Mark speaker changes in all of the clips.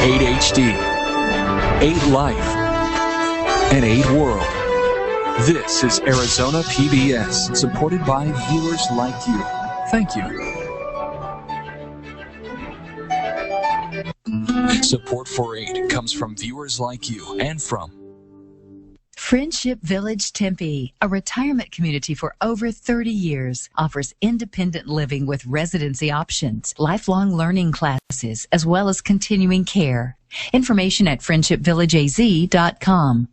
Speaker 1: 8 HD, 8 Life, and 8 World. This is Arizona PBS, supported by viewers like you. Thank you. Support for 8 comes from viewers like you and from
Speaker 2: Friendship Village Tempe, a retirement community for over 30 years, offers independent living with residency options, lifelong learning classes, as well as continuing care. Information at friendshipvillageaz.com.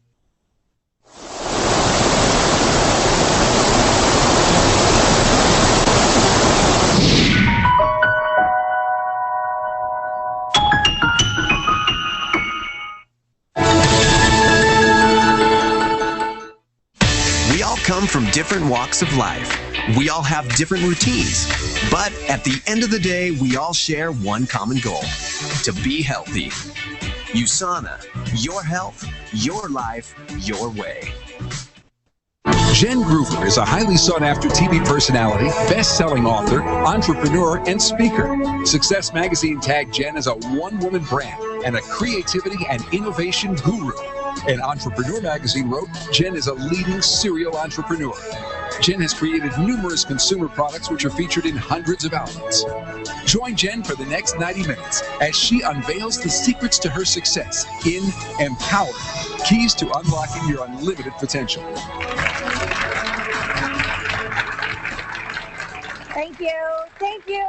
Speaker 3: Come from different walks of life. We all have different routines, but at the end of the day, we all share one common goal: to be healthy. USANA, your health, your life, your way.
Speaker 4: Jen Groover is a highly sought-after TV personality, best-selling author, entrepreneur, and speaker. Success Magazine tagged Jen as a one-woman brand and a creativity and innovation guru. And Entrepreneur Magazine wrote, Jen is a leading serial entrepreneur. Jen has created numerous consumer products which are featured in hundreds of outlets. Join Jen for the next 90 minutes as she unveils the secrets to her success in Empowered, Keys to Unlocking Your Unlimited Potential.
Speaker 5: Thank you. Thank you.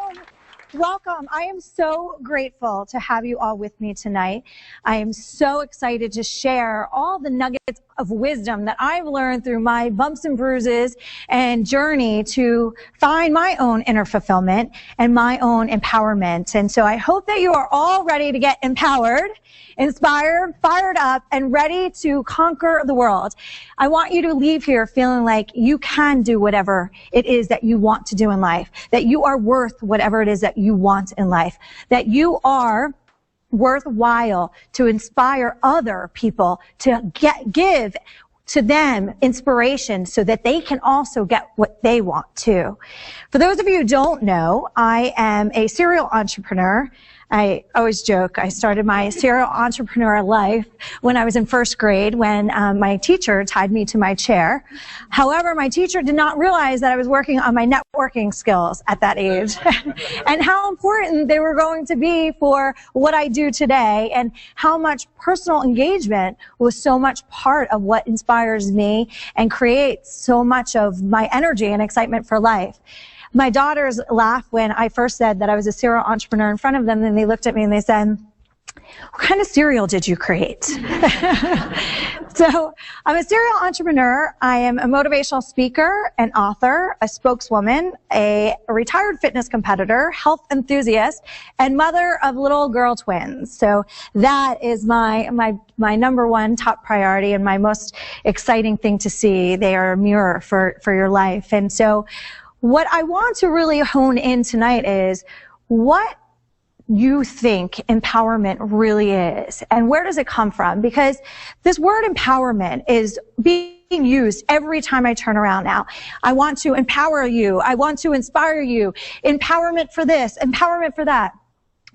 Speaker 5: Welcome. I am so grateful to have you all with me tonight. I am so excited to share all the nuggets of wisdom that I've learned through my bumps and bruises and journey to find my own inner fulfillment and my own empowerment. And so I hope that you are all ready to get empowered, inspired, fired up, and ready to conquer the world. I want you to leave here feeling like you can do whatever it is that you want to do in life, that you are worth whatever it is that you want in life, that you are worthwhile to inspire other people to give to them inspiration so that they can also get what they want too. For those of you who don't know, I am a serial entrepreneur. I always joke, I started my serial entrepreneur life when I was in first grade when my teacher tied me to my chair. However, my teacher did not realize that I was working on my networking skills at that age and how important they were going to be for what I do today, and how much personal engagement was so much part of what inspires me and creates so much of my energy and excitement for life. My daughters laughed when I first said that I was a serial entrepreneur in front of them, and they looked at me and they said, "What kind of cereal did you create?" So I'm a serial entrepreneur. I am a motivational speaker, an author, a spokeswoman, a retired fitness competitor, health enthusiast, and mother of little girl twins. So that is my number one top priority and my most exciting thing to see. They are a mirror for your life. And so what I want to really hone in tonight is what you think empowerment really is, and where does it come from? Because this word empowerment is being used every time I turn around now. I want to empower you. I want to inspire you. Empowerment for this, empowerment for that.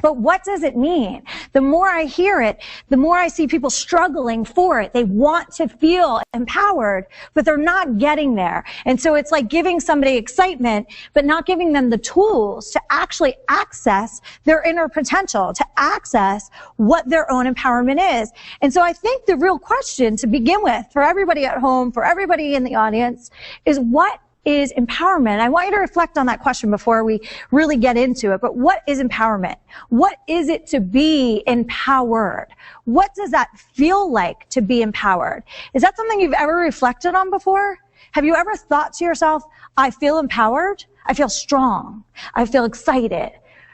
Speaker 5: But what does it mean? The more I hear it, the more I see people struggling for it. They want to feel empowered, but they're not getting there. And so it's like giving somebody excitement, but not giving them the tools to actually access their inner potential, to access what their own empowerment is. And so I think the real question to begin with, for everybody at home, for everybody in the audience, is what is empowerment? I want you to reflect on that question before we really get into it. But what is empowerment? What is it to be empowered? What does that feel like to be empowered? Is that something you've ever reflected on before? Have you ever thought to yourself, I feel empowered, I feel strong, I feel excited?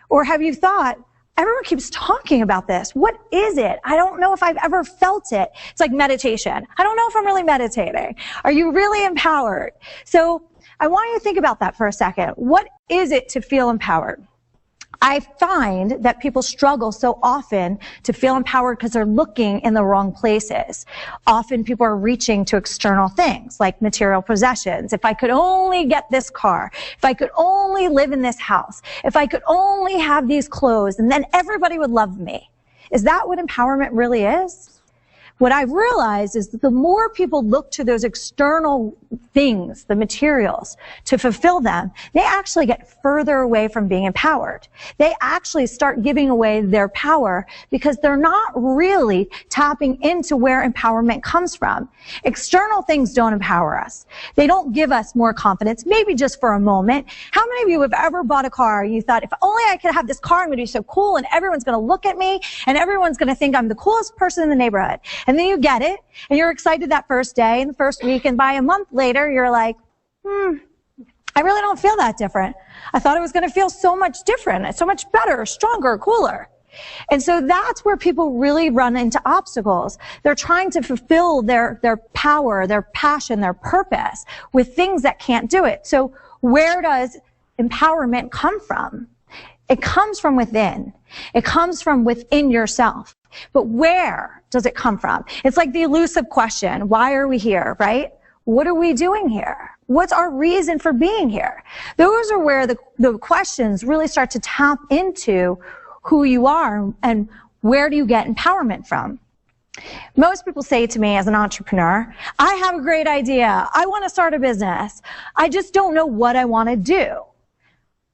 Speaker 5: Or have you thought, everyone keeps talking about this. What is it? I don't know if I've ever felt it. It's like meditation. I don't know if I'm really meditating. Are you really empowered? So I want you to think about that for a second. What is it to feel empowered? I find that people struggle so often to feel empowered because they're looking in the wrong places. Often people are reaching to external things like material possessions. If I could only get this car, if I could only live in this house, if I could only have these clothes, and then everybody would love me. Is that what empowerment really is? What I've realized is that the more people look to those external things, the materials, to fulfill them, they actually get further away from being empowered. They actually start giving away their power because they're not really tapping into where empowerment comes from. External things don't empower us. They don't give us more confidence, maybe just for a moment. How many of you have ever bought a car and you thought, if only I could have this car, I'm going to be so cool and everyone's going to look at me and everyone's going to think I'm the coolest person in the neighborhood. And then you get it, and you're excited that first day and the first week, and by a month later, you're like, I really don't feel that different. I thought it was going to feel so much different, so much better, stronger, cooler. And so that's where people really run into obstacles. They're trying to fulfill their power, their passion, their purpose with things that can't do it. So where does empowerment come from? It comes from within. It comes from within yourself. But where does it come from? It's like the elusive question, why are we here, right? What are we doing here? What's our reason for being here? Those are where the questions really start to tap into who you are and where do you get empowerment from. Most people say to me as an entrepreneur, I have a great idea. I want to start a business. I just don't know what I want to do.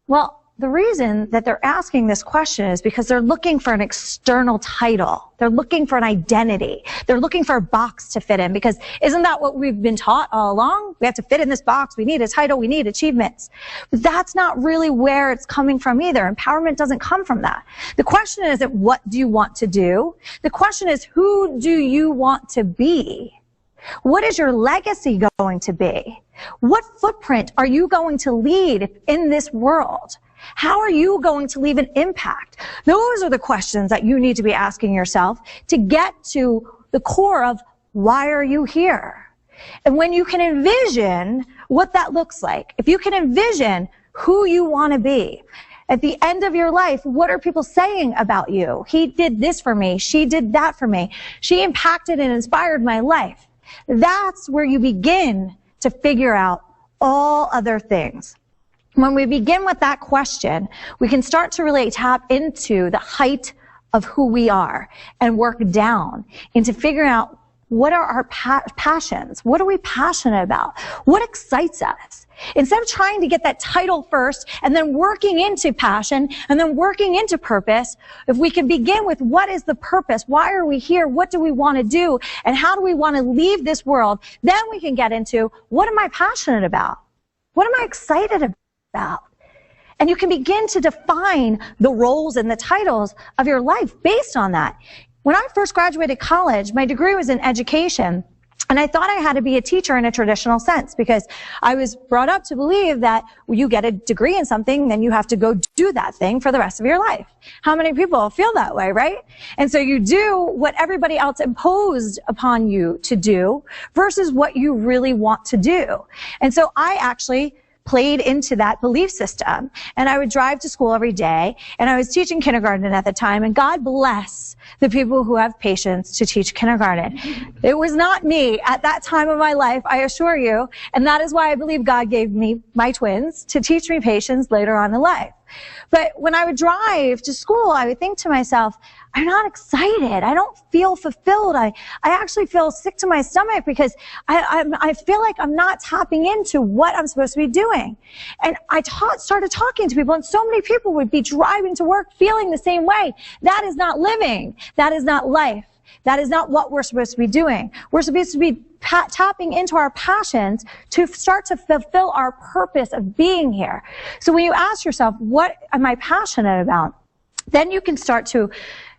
Speaker 5: Well, the reason that they're asking this question is because they're looking for an external title. They're looking for an identity. They're looking for a box to fit in, because isn't that what we've been taught all along? We have to fit in this box. We need a title. We need achievements. But that's not really where it's coming from either. Empowerment doesn't come from that. The question isn't what do you want to do? The question is who do you want to be? What is your legacy going to be? What footprint are you going to lead in this world? How are you going to leave an impact? Those are the questions that you need to be asking yourself to get to the core of why are you here? And when you can envision what that looks like, if you can envision who you want to be, at the end of your life, what are people saying about you? He did this for me. She did that for me. She impacted and inspired my life. That's where you begin to figure out all other things. When we begin with that question, we can start to really tap into the height of who we are and work down into figuring out what are our passions? What are we passionate about? What excites us? Instead of trying to get that title first and then working into passion and then working into purpose, if we can begin with what is the purpose? Why are we here? What do we want to do? And how do we want to leave this world? Then we can get into what am I passionate about? What am I excited about? And you can begin to define the roles and the titles of your life based on that. When I first graduated college, my degree was in education, and I thought I had to be a teacher in a traditional sense because I was brought up to believe that you get a degree in something, then you have to go do that thing for the rest of your life. How many people feel that way, right? And so you do what everybody else imposed upon you to do versus what you really want to do. And so I actually played into that belief system. And I would drive to school every day, and I was teaching kindergarten at the time, and God bless the people who have patience to teach kindergarten. It was not me at that time of my life, I assure you, and that is why I believe God gave me my twins to teach me patience later on in life. But when I would drive to school, I would think to myself, I'm not excited. I don't feel fulfilled. I actually feel sick to my stomach because I feel like I'm not tapping into what I'm supposed to be doing. And I started talking to people, and so many people would be driving to work feeling the same way. That is not living. That is not life. That is not what we're supposed to be doing. We're supposed to be tapping into our passions to start to fulfill our purpose of being here. So when you ask yourself, what am I passionate about? Then you can start to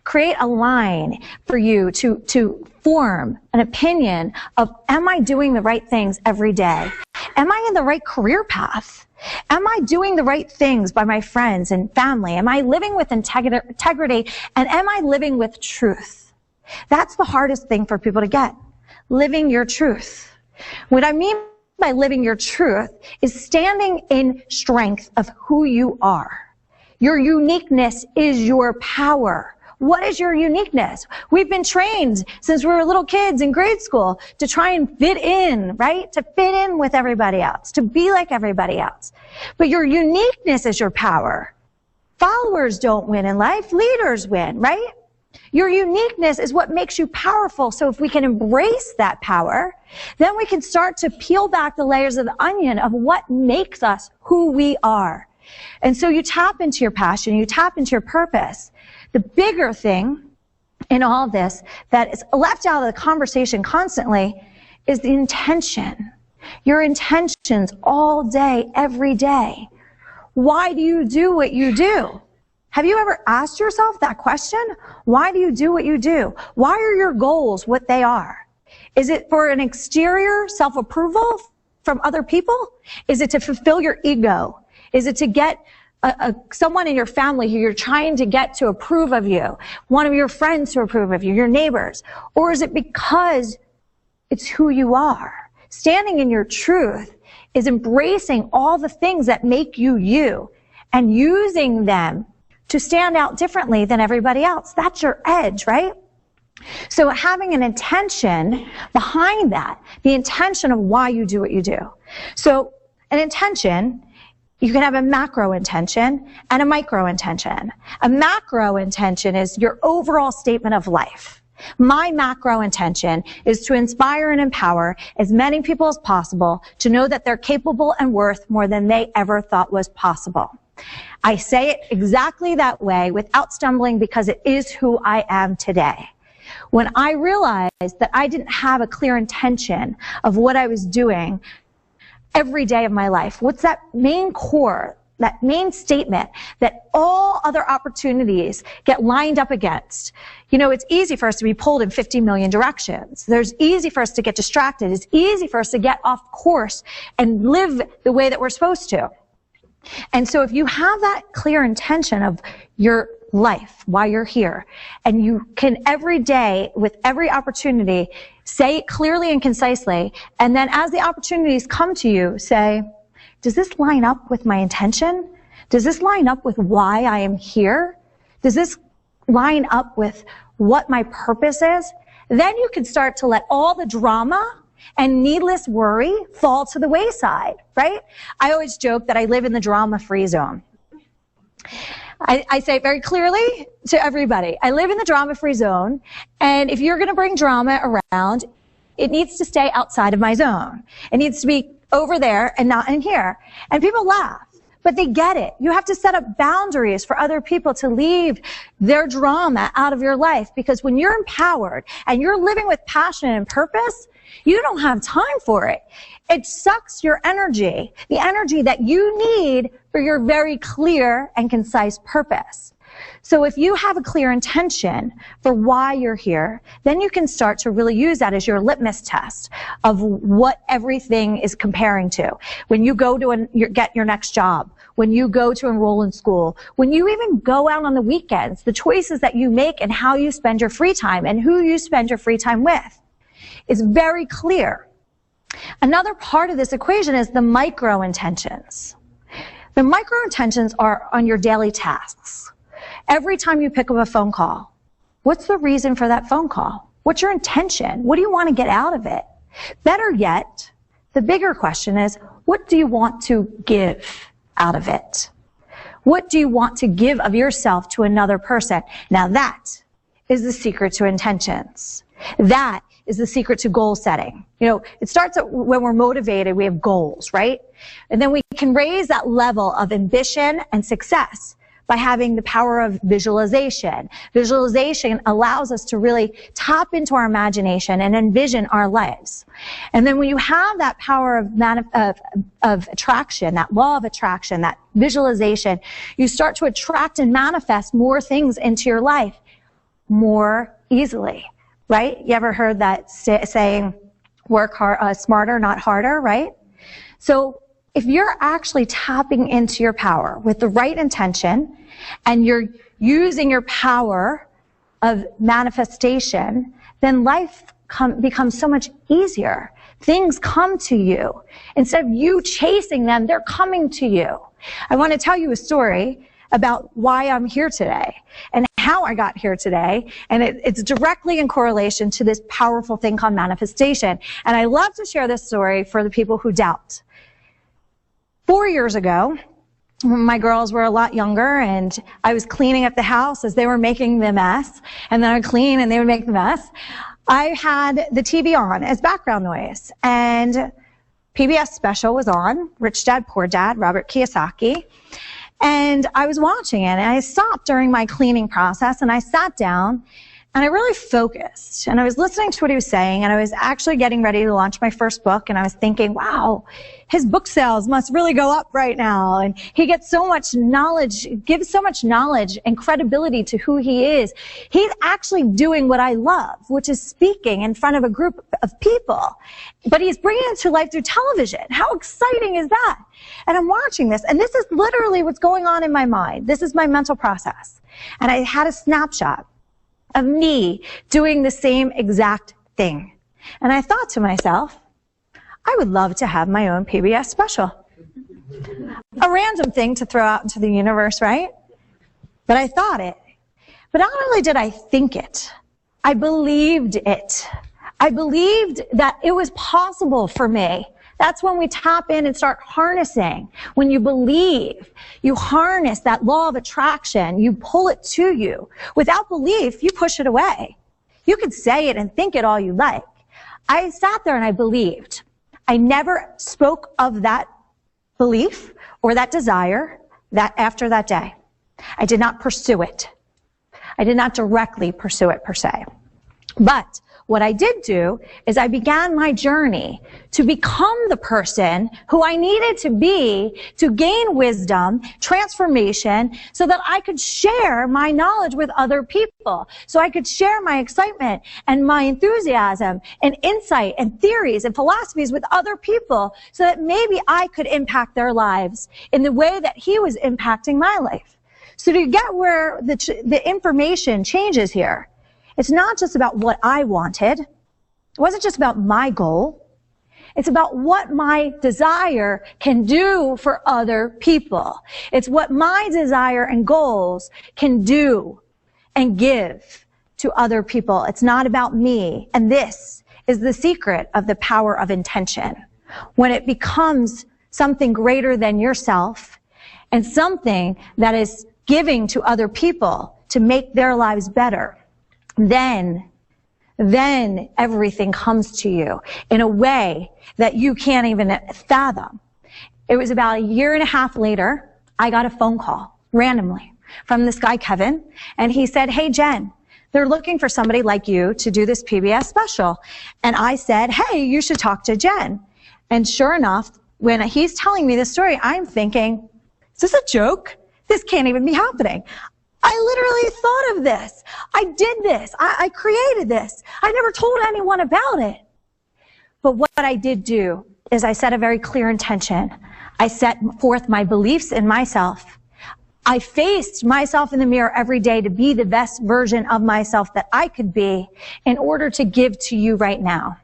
Speaker 5: create a line for you to form an opinion of, am I doing the right things every day? Am I in the right career path? Am I doing the right things by my friends and family? Am I living with integrity? And am I living with truth? That's the hardest thing for people to get. Living your truth. What I mean by living your truth is standing in strength of who you are. Your uniqueness is your power. What is your uniqueness? We've been trained since we were little kids in grade school to try and fit in, right? To fit in with everybody else, to be like everybody else. But your uniqueness is your power. Followers don't win in life. Leaders win, right? Your uniqueness is what makes you powerful. So if we can embrace that power, then we can start to peel back the layers of the onion of what makes us who we are. And so you tap into your passion, you tap into your purpose. The bigger thing in all this that is left out of the conversation constantly is the intention. Your intentions all day, every day. Why do you do what you do? Have you ever asked yourself that question? Why do you do what you do? Why are your goals what they are? Is it for an exterior self-approval from other people? Is it to fulfill your ego? Is it to get someone in your family who you're trying to get to approve of you, one of your friends to approve of you, your neighbors? Or is it because it's who you are? Standing in your truth is embracing all the things that make you you and using them to stand out differently than everybody else. That's your edge, right? So having an intention behind that, the intention of why you do what you do. So an intention, you can have a macro intention and a micro intention. A macro intention is your overall statement of life. My macro intention is to inspire and empower as many people as possible to know that they're capable and worth more than they ever thought was possible. I say it exactly that way without stumbling because it is who I am today. When I realized that I didn't have a clear intention of what I was doing every day of my life, what's that main core, that main statement that all other opportunities get lined up against? You know, it's easy for us to be pulled in 50 million directions. There's easy for us to get distracted. It's easy for us to get off course and live the way that we're supposed to. And so if you have that clear intention of your life, why you're here, and you can every day, with every opportunity, say it clearly and concisely, and then as the opportunities come to you, say, does this line up with my intention? Does this line up with why I am here? Does this line up with what my purpose is? Then you can start to let all the drama and needless worry fall to the wayside, right? I always joke that I live in the drama-free zone. I say it very clearly to everybody. I live in the drama-free zone, and if you're going to bring drama around, it needs to stay outside of my zone. It needs to be over there and not in here. And people laugh, but they get it. You have to set up boundaries for other people to leave their drama out of your life, because when you're empowered and you're living with passion and purpose, you don't have time for it. It sucks your energy, the energy that you need for your very clear and concise purpose. So if you have a clear intention for why you're here, then you can start to really use that as your litmus test of what everything is comparing to. When you go to get your next job, when you go to enroll in school, when you even go out on the weekends, the choices that you make and how you spend your free time and who you spend your free time with is very clear. Another part of this equation is the micro intentions. The micro intentions are on your daily tasks. Every time you pick up a phone call, what's the reason for that phone call? What's your intention? What do you want to get out of it? Better yet, the bigger question is, what do you want to give out of it? What do you want to give of yourself to another person? Now that is the secret to intentions. That is the secret to goal setting. You know, it starts when we're motivated, we have goals, right? And then we can raise that level of ambition and success by having the power of visualization. Visualization allows us to really tap into our imagination and envision our lives. And then when you have that power of attraction, that law of attraction, that visualization, you start to attract and manifest more things into your life more easily, right? You ever heard that saying, work hard, smarter, not harder, right? So if you're actually tapping into your power with the right intention and you're using your power of manifestation, then life becomes so much easier. Things come to you. Instead of you chasing them, they're coming to you. I want to tell you a story about why I'm here today and how I got here today. And it's directly in correlation to this powerful thing called manifestation. And I love to share this story for the people who doubt. 4 years ago, My girls were a lot younger, and I was cleaning up the house as they were making the mess, and then I would clean and they would make the mess. I had the TV on as background noise, and PBS special was on, Rich Dad, Poor Dad, Robert Kiyosaki, and I was watching it, and I stopped during my cleaning process, and I sat down, and I really focused, and I was listening to what he was saying, and I was actually getting ready to launch my first book, and I was thinking, wow, his book sales must really go up right now, and he gets so much knowledge, gives so much knowledge and credibility to who he is. He's actually doing what I love, which is speaking in front of a group of people, but he's bringing it to life through television. How exciting is that? And I'm watching this, and this is literally what's going on in my mind. This is my mental process, and I had a snapshot of me doing the same exact thing. And I thought to myself, I would love to have my own PBS special. A random thing to throw out into the universe, right? But I thought it. But not only did I think it, I believed it. I believed that it was possible for me. That's when we tap in and start harnessing. When you believe, you harness that law of attraction. You pull it to you. Without belief, you push it away. You can say it and think it all you like. I sat there and I believed. I never spoke of that belief or that desire that after that day. I did not pursue it. I did not directly pursue it per se. But what I did do is I began my journey to become the person who I needed to be to gain wisdom, transformation, so that I could share my knowledge with other people. So I could share my excitement and my enthusiasm and insight and theories and philosophies with other people so that maybe I could impact their lives in the way that he was impacting my life. So to get where the information changes here, it's not just about what I wanted. It wasn't just about my goal. It's about what my desire can do for other people. It's what my desire and goals can do and give to other people. It's not about me. And this is the secret of the power of intention. When it becomes something greater than yourself and something that is giving to other people to make their lives better, then everything comes to you in a way that you can't even fathom. It was about a year and a half later, I got a phone call randomly from this guy, Kevin, and he said, hey, Jen, they're looking for somebody like you to do this PBS special. And I said, hey, you should talk to Jen. And sure enough, when he's telling me this story, I'm thinking, is this a joke? This can't even be happening. I literally thought of this. I did this. I created this. I never told anyone about it. But what I did do is I set a very clear intention. I set forth my beliefs in myself. I faced myself in the mirror every day to be the best version of myself that I could be in order to give to you right now.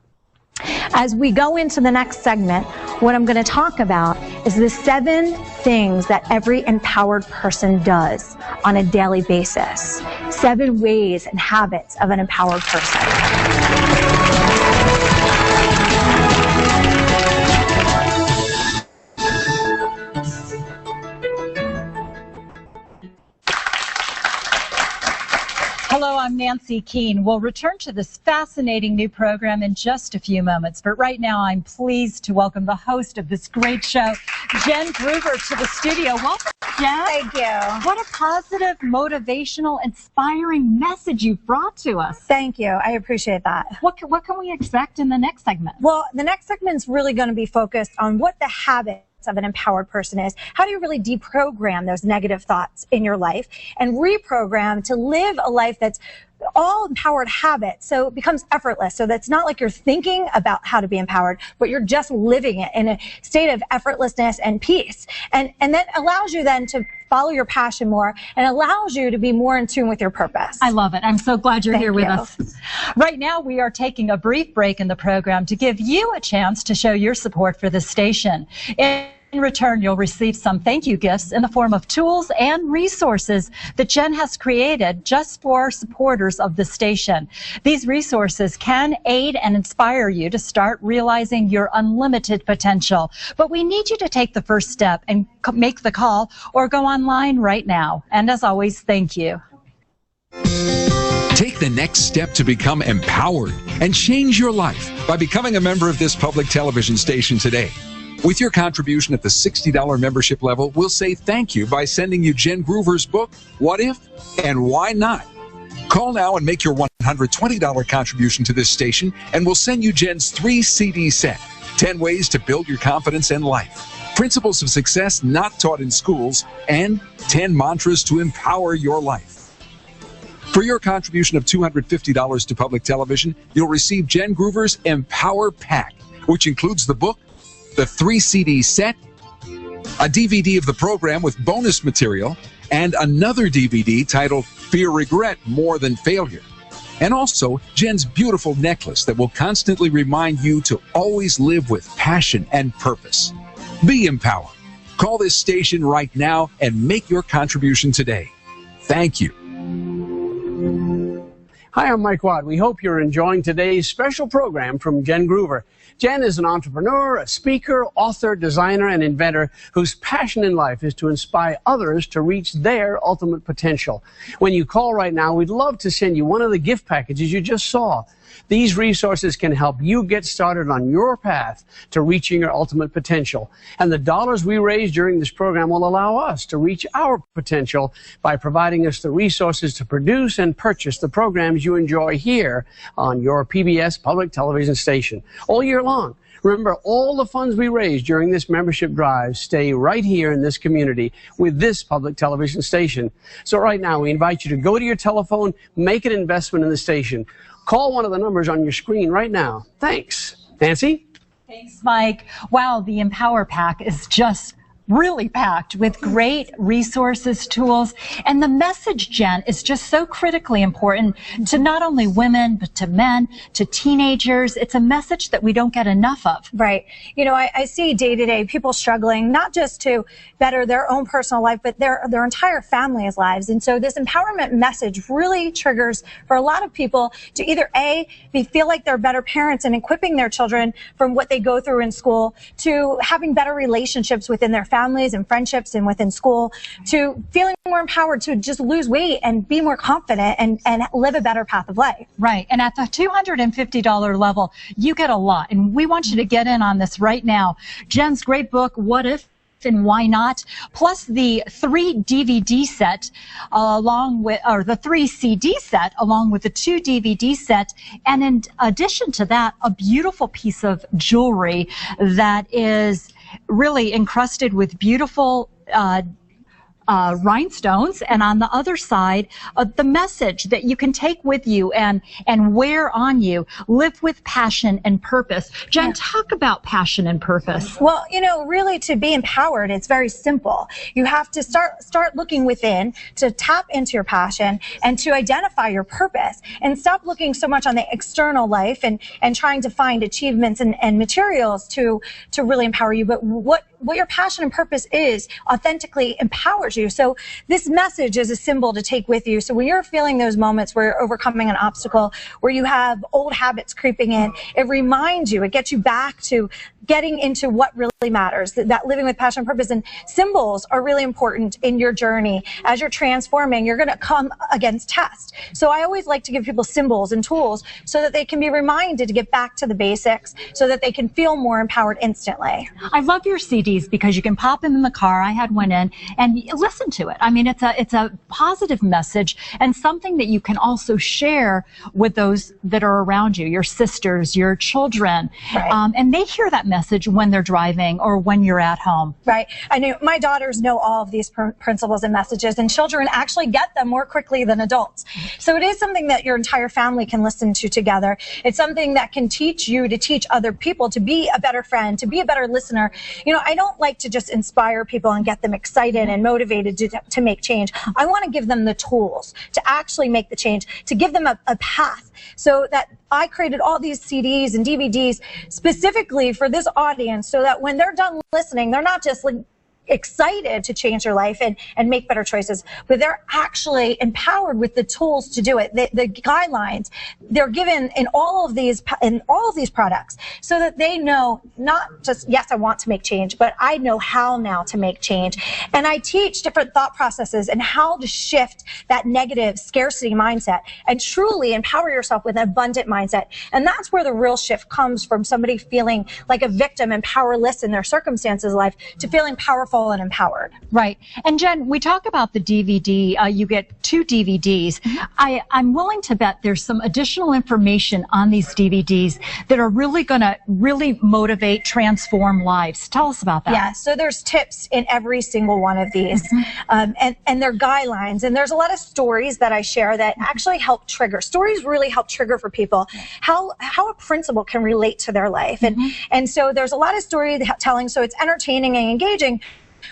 Speaker 5: As we go into the next segment, what I'm going to talk about is the 7 things that every empowered person does on a daily basis. 7 ways and habits of an empowered person.
Speaker 6: Hello, I'm Nancy Keene. We'll return to this fascinating new program in just a few moments, but right now I'm pleased to welcome the host of this great show, Jen Gruber, to the studio. Welcome, Jen.
Speaker 5: Thank you.
Speaker 6: What a positive, motivational, inspiring message you've brought to us.
Speaker 5: Thank you. I appreciate that.
Speaker 6: What can we expect in the next segment?
Speaker 5: Well, the next segment is really going to be focused on what the habit of an empowered person is. How do you really deprogram those negative thoughts in your life and reprogram to live a life that's all empowered habits, so it becomes effortless. So that's not like you're thinking about how to be empowered, but you're just living it in a state of effortlessness and peace. And that allows you then to follow your passion more and allows you to be more in tune with your purpose.
Speaker 6: I love it. I'm so glad you're here with us. Right now, we are taking a brief break in the program to give you a chance to show your support for this station. In In return, you'll receive some thank you gifts in the form of tools and resources that Jen has created just for supporters of the station. These resources can aid and inspire you to start realizing your unlimited potential. But we need you to take the first step and make the call or go online right now. And as always, thank you.
Speaker 4: Take the next step to become empowered and change your life by becoming a member of this public television station today. With your contribution at the $60 membership level, we'll say thank you by sending you Jen Groover's book, What If and Why Not? Call now and make your $120 contribution to this station, and we'll send you Jen's 3 CD set, 10 Ways to Build Your Confidence and Life, Principles of Success Not Taught in Schools, and 10 Mantras to Empower Your Life. For your contribution of $250 to public television, you'll receive Jen Groover's Empower Pack, which includes the book, the 3 CD set, a DVD of the program with bonus material, and another DVD titled Fear Regret More Than Failure. And also Jen's beautiful necklace that will constantly remind you to always live with passion and purpose. Be empowered. Call this station right now and make your contribution today. Thank you.
Speaker 7: Hi, I'm Mike Watt. We hope you're enjoying today's special program from Jen Groover. Jen is an entrepreneur, a speaker, author, designer, and inventor whose passion in life is to inspire others to reach their ultimate potential. When you call right now, we'd love to send you one of the gift packages you just saw. These resources can help you get started on your path to reaching your ultimate potential. And the dollars we raise during this program will allow us to reach our potential by providing us the resources to produce and purchase the programs you enjoy here on your PBS public television station all year long. Remember, all the funds we raise during this membership drive stay right here in this community with this public television station. So right now, we invite you to go to your telephone, make an investment in the station. Call one of the numbers on your screen right now. Thanks. Nancy?
Speaker 6: Thanks, Mike. Wow, the Empower Pack is just really packed with great resources, tools, and the message, Jen, is just so critically important to not only women, but to men, to teenagers. It's a message that we don't get enough of.
Speaker 5: Right. You know, I see day to day people struggling, not just to better their own personal life, but their entire family's lives. And so this empowerment message really triggers for a lot of people to either they feel like they're better parents and equipping their children from what they go through in school, to having better relationships within their families and friendships and within school, to feeling more empowered to just lose weight and be more confident and live a better path of life.
Speaker 6: Right. And at the $250 level, you get a lot. And we want you to get in on this right now. Jen's great book, What If and Why Not, plus the 3 DVD set along with, or the 3 CD set along with the 2 DVD set. And in addition to that, a beautiful piece of jewelry that is really encrusted with beautiful rhinestones, and on the other side, the message that you can take with you and wear on you: live with passion and purpose. Jen, talk about passion and purpose.
Speaker 5: Well, you know, really, to be empowered, it's very simple. You have to start looking within to tap into your passion and to identify your purpose, and stop looking so much on the external life and trying to find achievements and materials to really empower you. But what your passion and purpose is authentically empowers you. So this message is a symbol to take with you. So when you're feeling those moments where you're overcoming an obstacle, where you have old habits creeping in, it reminds you, it gets you back to getting into what really matters, that living with passion and purpose. And symbols are really important in your journey. As you're transforming, you're going to come against tests. So I always like to give people symbols and tools so that they can be reminded to get back to the basics, so that they can feel more empowered instantly.
Speaker 6: I love your CDs because you can pop them in the car. I had one in and listen to it. I mean, it's a positive message and something that you can also share with those that are around you, your sisters, your children. Right. And they hear that message when they're driving or when you're at home.
Speaker 5: Right. I know my daughters know all of these principles and messages, and children actually get them more quickly than adults. So it is something that your entire family can listen to together. It's something that can teach you to teach other people to be a better friend, to be a better listener. You know, I don't like to just inspire people and get them excited and motivated to make change. I want to give them the tools to actually make the change, to give them a path, so that I created all these CDs and DVDs specifically for this audience, so that when they're done listening, they're not just like excited to change their life and make better choices, but they're actually empowered with the tools to do it. The guidelines they're given in all of these products, so that they know not just, yes, I want to make change, but I know how now to make change. And I teach different thought processes and how to shift that negative scarcity mindset and truly empower yourself with an abundant mindset. And that's where the real shift comes from, somebody feeling like a victim and powerless in their circumstances of life to feeling powerful and empowered.
Speaker 6: Right. And Jen, we talk about the DVD. You get 2 DVDs. I'm willing to bet there's some additional information on these DVDs that are really going to motivate, transform lives. Tell us about that.
Speaker 5: Yeah. So there's tips in every single one of these, and they're guidelines. And there's a lot of stories that I share that actually help trigger. Stories really help trigger for people how a principle can relate to their life. And so there's a lot of storytelling. So it's entertaining and engaging.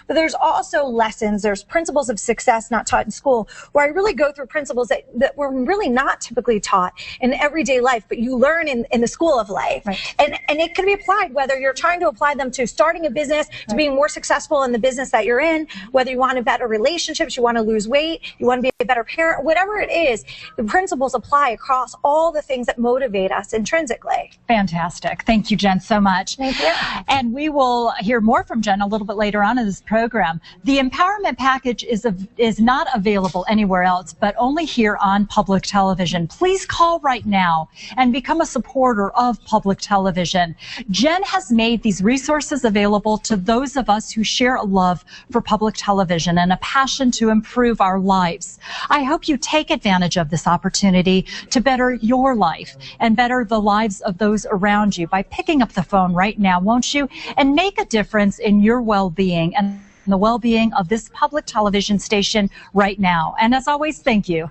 Speaker 5: But there's also lessons. There's principles of success not taught in school, where I really go through principles that were really not typically taught in everyday life, but you learn in the school of life. Right. And it can be applied, whether you're trying to apply them to starting a business, to being more successful in the business that you're in, whether you want a better relationships, you want to lose weight, you want to be a better parent, whatever it is, the principles apply across all the things that motivate us intrinsically.
Speaker 6: Fantastic. Thank you, Jen, so much.
Speaker 5: Thank you.
Speaker 6: And we will hear more from Jen a little bit later on in this program. The empowerment package is not available anywhere else, but only here on public television. Please call right now and become a supporter of public television. Jen has made these resources available to those of us who share a love for public television and a passion to improve our lives. I hope you take advantage of this opportunity to better your life and better the lives of those around you by picking up the phone right now, won't you? And make a difference in your well-being and the well-being of this public television station right now. And as always, thank you.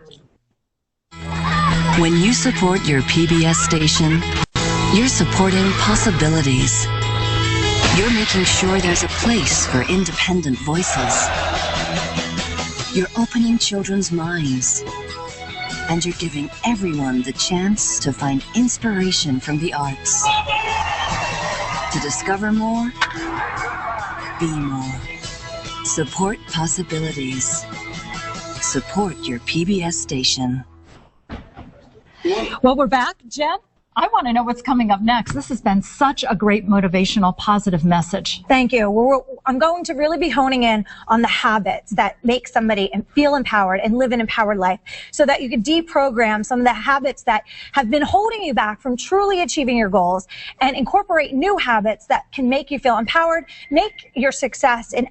Speaker 2: When you support your PBS station, you're supporting possibilities. You're making sure there's a place for independent voices. You're opening children's minds. And you're giving everyone the chance to find inspiration from the arts. To discover more, be more. Support possibilities. Support your PBS station.
Speaker 6: Well, we're back. Jen, I want to know what's coming up next. This has been such a great motivational, positive message.
Speaker 5: Thank you. I'm going to really be honing in on the habits that make somebody feel empowered and live an empowered life, so that you can deprogram some of the habits that have been holding you back from truly achieving your goals, and incorporate new habits that can make you feel empowered, make your success in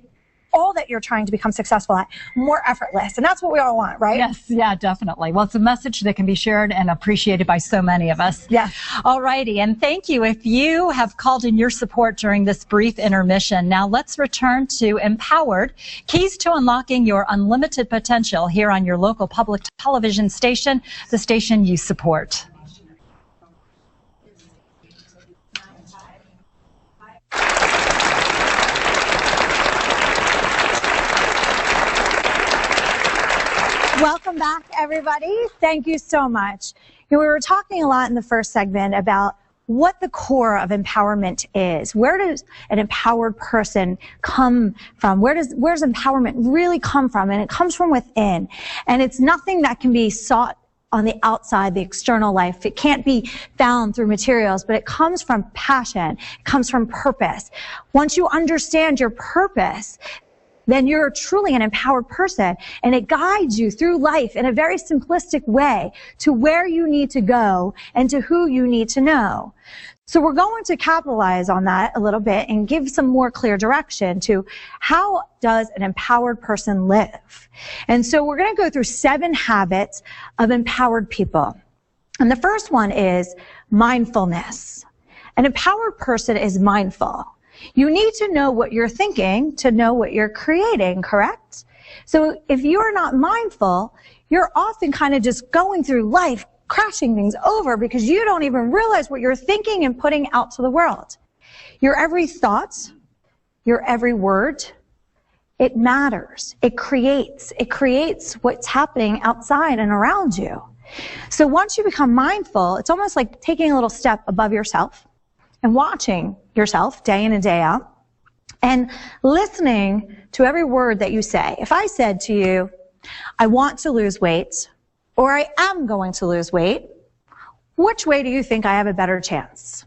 Speaker 5: all that you're trying to become successful at more effortless. And that's what we all want, right?
Speaker 6: Yes, yeah, definitely. Well, it's a message that can be shared and appreciated by so many of us.
Speaker 5: Yeah.
Speaker 6: All righty. And thank you if you have called in your support during this brief intermission. Now let's return to Empowered, Keys to Unlocking Your Unlimited Potential here on your local public television station, the station you support.
Speaker 5: Welcome back, everybody. Thank you so much. We were talking a lot in the first segment about what the core of empowerment is. Where does an empowered person come from? Where's empowerment really come from? And it comes from within. And it's nothing that can be sought on the outside, the external life. It can't be found through materials, but it comes from passion. It comes from purpose. Once you understand your purpose, then you're truly an empowered person, and it guides you through life in a very simplistic way to where you need to go and to who you need to know. So we're going to capitalize on that a little bit and give some more clear direction to how does an empowered person live. And so we're going to go through 7 habits of empowered people. And the first one is mindfulness. An empowered person is mindful. You need to know what you're thinking to know what you're creating, correct? So if you're not mindful, you're often kind of just going through life, crashing things over because you don't even realize what you're thinking and putting out to the world. Your every thought, your every word, it matters. It creates what's happening outside and around you. So once you become mindful, it's almost like taking a little step above yourself and watching yourself day in and day out and listening to every word that you say. If I said to you, I want to lose weight, or I am going to lose weight, which way do you think I have a better chance?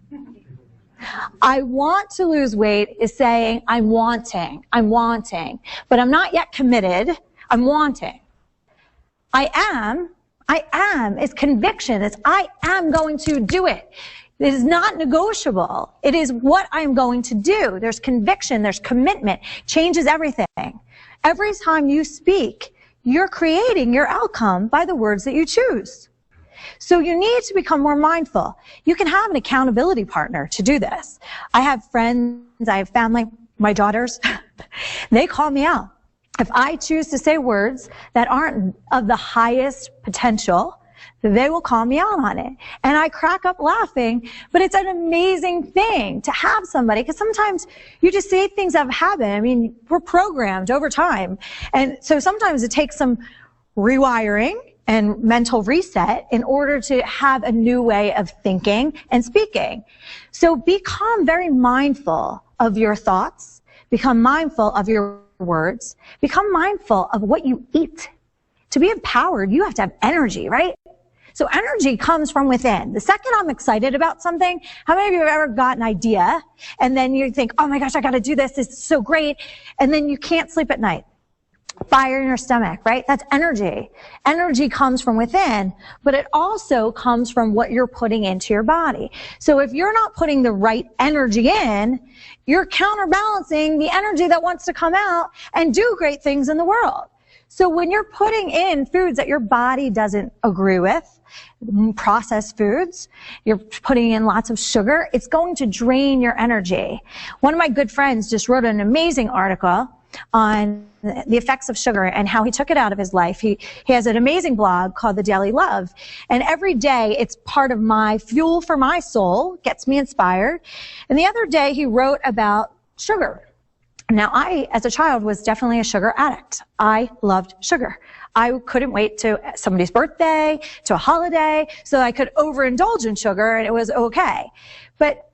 Speaker 5: I want to lose weight is saying I'm wanting, but I'm not yet committed. I'm wanting. I am is conviction. It's I am going to do it. It is not negotiable. It is what I'm going to do. There's conviction, there's commitment, changes everything. Every time you speak, you're creating your outcome by the words that you choose. So you need to become more mindful. You can have an accountability partner to do this. I have friends, I have family, my daughters, they call me out. If I choose to say words that aren't of the highest potential, they will call me out on it. And I crack up laughing, but it's an amazing thing to have somebody, because sometimes you just say things out of habit. I mean, we're programmed over time. And so sometimes it takes some rewiring and mental reset in order to have a new way of thinking and speaking. So become very mindful of your thoughts, become mindful of your words, become mindful of what you eat. To be empowered, you have to have energy, right? So energy comes from within. The second I'm excited about something, how many of you have ever got an idea and then you think, oh my gosh, I got to do this. This is so great. And then you can't sleep at night. Fire in your stomach, right? That's energy. Energy comes from within, but it also comes from what you're putting into your body. So if you're not putting the right energy in, you're counterbalancing the energy that wants to come out and do great things in the world. So when you're putting in foods that your body doesn't agree with, processed foods, you're putting in lots of sugar, it's going to drain your energy. One of my good friends just wrote an amazing article on the effects of sugar and how he took it out of his life. He has an amazing blog called The Daily Love. And every day it's part of my fuel for my soul, gets me inspired. And the other day he wrote about sugar. Now I, as a child, was definitely a sugar addict. I loved sugar. I couldn't wait to somebody's birthday, to a holiday, so I could overindulge in sugar and it was okay. But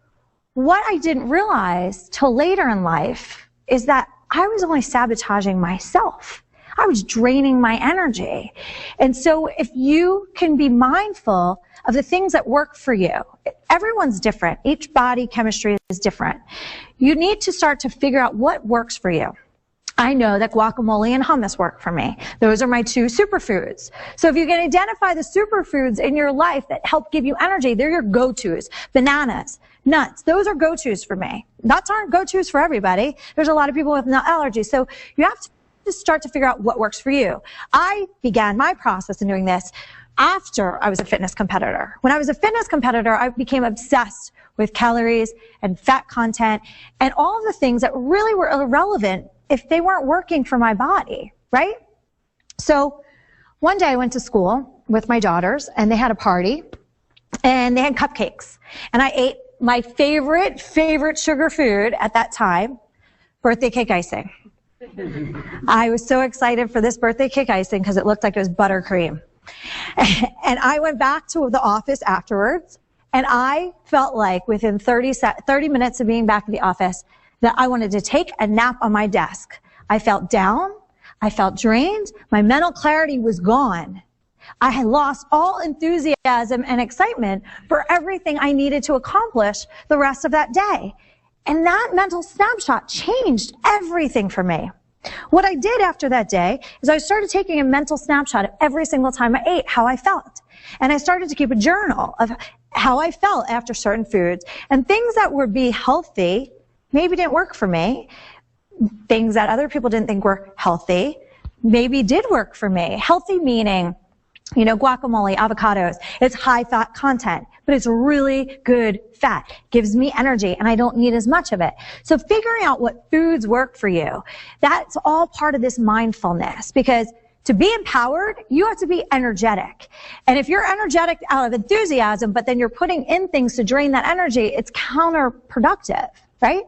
Speaker 5: what I didn't realize till later in life is that I was only sabotaging myself. I was draining my energy. And so if you can be mindful of the things that work for you, everyone's different. Each body chemistry is different. You need to start to figure out what works for you. I know that guacamole and hummus work for me. Those are my two superfoods. So if you can identify the superfoods in your life that help give you energy, they're your go-tos. Bananas, nuts, those are go-tos for me. Nuts aren't go-tos for everybody. There's a lot of people with nut allergies. So you have to start to figure out what works for you. I began my process in doing this after I was a fitness competitor. When I was a fitness competitor, I became obsessed with calories and fat content and all of the things that really were irrelevant if they weren't working for my body, right? So one day I went to school with my daughters and they had a party and they had cupcakes. And I ate my favorite sugar food at that time, birthday cake icing. I was so excited for this birthday cake icing because it looked like it was buttercream. And I went back to the office afterwards and I felt like within 30 minutes of being back at the office that I wanted to take a nap on my desk. I felt down. I felt drained. My mental clarity was gone. I had lost all enthusiasm and excitement for everything I needed to accomplish the rest of that day. And that mental snapshot changed everything for me. What I did after that day is I started taking a mental snapshot of every single time I ate, how I felt. And I started to keep a journal of how I felt after certain foods. And things that would be healthy maybe didn't work for me. Things that other people didn't think were healthy maybe did work for me. Healthy meaning, guacamole, avocados. It's high fat content, but it's really good fat. Gives me energy and I don't need as much of it. So figuring out what foods work for you, that's all part of this mindfulness, because to be empowered, you have to be energetic. And if you're energetic out of enthusiasm, but then you're putting in things to drain that energy, it's counterproductive, right?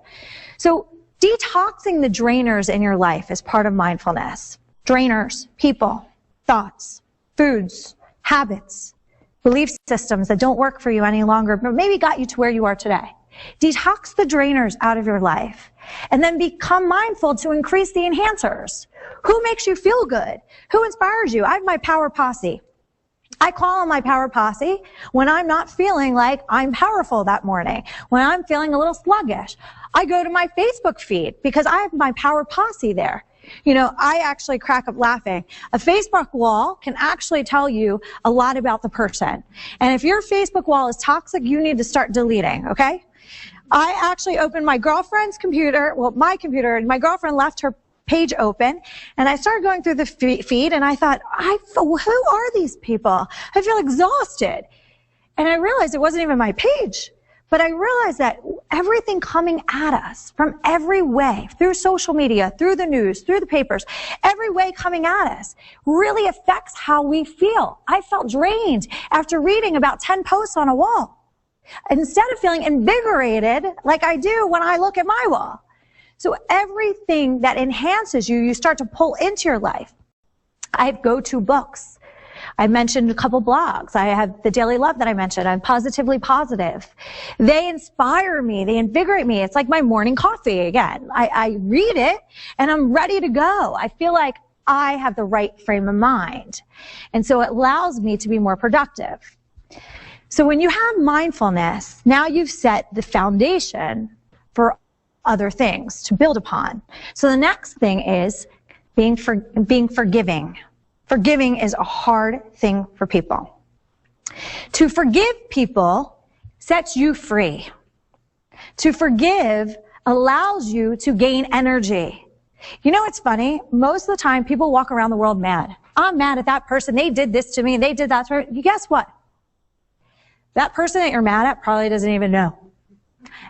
Speaker 5: So Detoxing the drainers in your life is part of mindfulness. Drainers, people, thoughts, foods, habits, belief systems that don't work for you any longer, but maybe got you to where you are today. Detox the drainers out of your life, and then become mindful to increase the enhancers. Who makes you feel good? Who inspires you? I have my power posse. I call on my power posse when I'm not feeling like I'm powerful that morning, when I'm feeling a little sluggish. I go to my Facebook feed because I have my power posse there. You know, I actually crack up laughing. A Facebook wall can actually tell you a lot about the person. And if your Facebook wall is toxic, you need to start deleting, okay? I actually opened my girlfriend's computer, well, my computer, and my girlfriend left her page open, and I started going through the feed, and I thought, who are these people? I feel exhausted. And I realized it wasn't even my page, but I realized that everything coming at us from every way, through social media, through the news, through the papers, every way coming at us really affects how we feel. I felt drained after reading about 10 posts on a wall, instead of feeling invigorated like I do when I look at my wall. So everything that enhances you, you start to pull into your life. I have go-to books. I mentioned a couple blogs. I have The Daily Love that I mentioned. I'm Positively Positive. They inspire me. They invigorate me. It's like my morning coffee again. I read it and I'm ready to go. I feel like I have the right frame of mind. And so it allows me to be more productive. So when you have mindfulness, now you've set the foundation for other things to build upon. So the next thing is being forgiving. Forgiving is a hard thing for people. To forgive people sets you free. To forgive allows you to gain energy. You know, it's funny. Most of the time, people walk around the world mad. I'm mad at that person. They did this to me. They did that to me. Guess what? That person that you're mad at probably doesn't even know.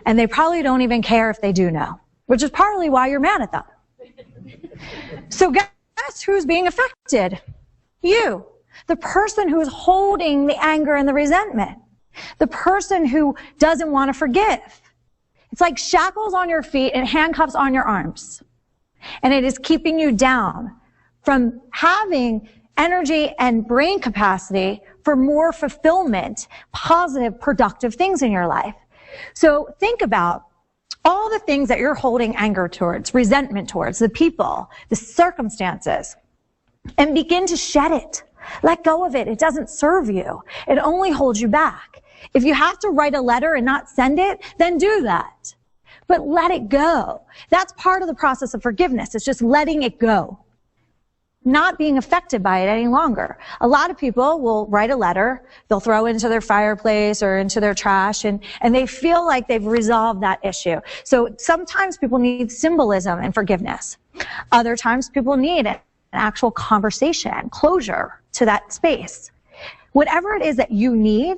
Speaker 5: And they probably don't even care if they do know, which is partly why you're mad at them. So guess who's being affected? You. The person who's holding the anger and the resentment. The person who doesn't want to forgive. It's like shackles on your feet and handcuffs on your arms. And it is keeping you down from having energy and brain capacity for more fulfillment, positive, productive things in your life. So think about all the things that you're holding anger towards, resentment towards, the people, the circumstances, and begin to shed it. Let go of it. It doesn't serve you. It only holds you back. If you have to write a letter and not send it, then do that. But let it go. That's part of the process of forgiveness. It's just letting it go. Not being affected by it any longer. A lot of people will write a letter, they'll throw it into their fireplace or into their trash, and they feel like they've resolved that issue. So sometimes people need symbolism and forgiveness. Other times people need an actual conversation, closure to that space. Whatever it is that you need,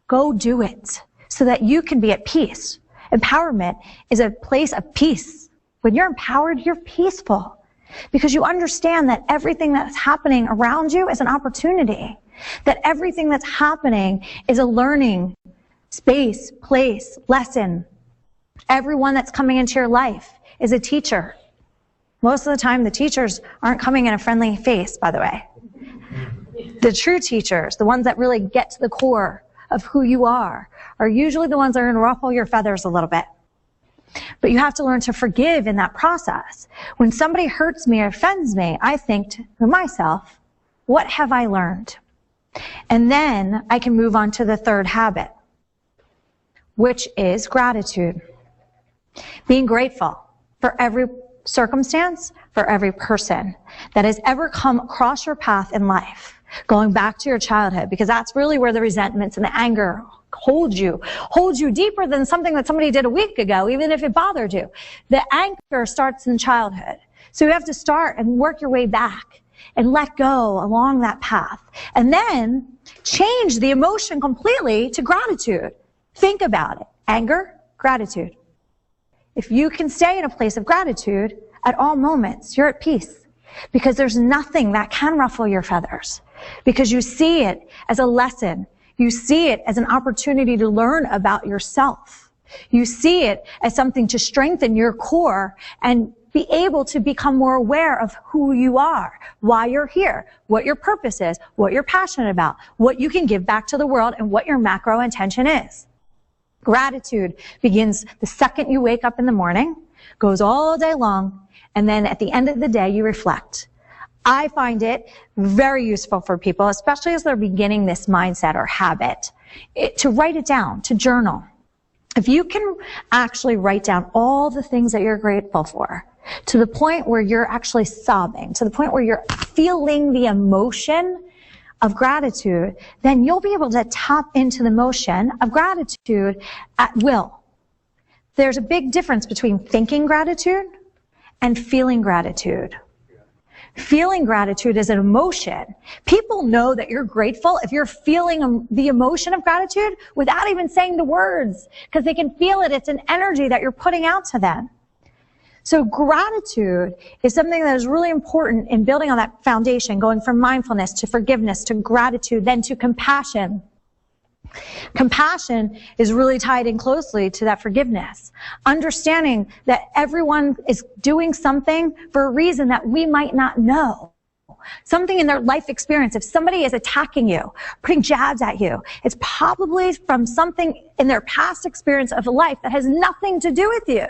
Speaker 5: go do it so that you can be at peace. Empowerment is a place of peace. When you're empowered, you're peaceful. Because you understand that everything that's happening around you is an opportunity. That everything that's happening is a learning space, place, lesson. Everyone that's coming into your life is a teacher. Most of the time, the teachers aren't coming in a friendly face, by the way. The true teachers, the ones that really get to the core of who you are usually the ones that are going to ruffle your feathers a little bit. But you have to learn to forgive in that process. When somebody hurts me or offends me, I think to myself, what have I learned? And then I can move on to the third habit, which is gratitude. Being grateful for every circumstance, for every person that has ever come across your path in life, going back to your childhood, because that's really where the resentments and the anger hold you deeper than something that somebody did a week ago, even if it bothered you. The anger starts in childhood. So you have to start and work your way back and let go along that path. And then change the emotion completely to gratitude. Think about it. Anger, gratitude. If you can stay in a place of gratitude at all moments, you're at peace. Because there's nothing that can ruffle your feathers. Because you see it as a lesson. You see it as an opportunity to learn about yourself. You see it as something to strengthen your core and be able to become more aware of who you are, why you're here, what your purpose is, what you're passionate about, what you can give back to the world, and what your macro intention is. Gratitude begins the second you wake up in the morning, goes all day long, and then at the end of the day, you reflect. I find it very useful for people, especially as they're beginning this mindset or habit, to write it down, to journal. If you can actually write down all the things that you're grateful for, to the point where you're actually sobbing, to the point where you're feeling the emotion of gratitude, then you'll be able to tap into the emotion of gratitude at will. There's a big difference between thinking gratitude and feeling gratitude. Feeling gratitude is an emotion. People know that you're grateful if you're feeling the emotion of gratitude without even saying the words, because they can feel it. It's an energy that you're putting out to them. So gratitude is something that is really important in building on that foundation, going from mindfulness to forgiveness to gratitude, then to compassion. Compassion is really tied in closely to that forgiveness. Understanding that everyone is doing something for a reason that we might not know. Something in their life experience. If somebody is attacking you, putting jabs at you, it's probably from something in their past experience of life that has nothing to do with you.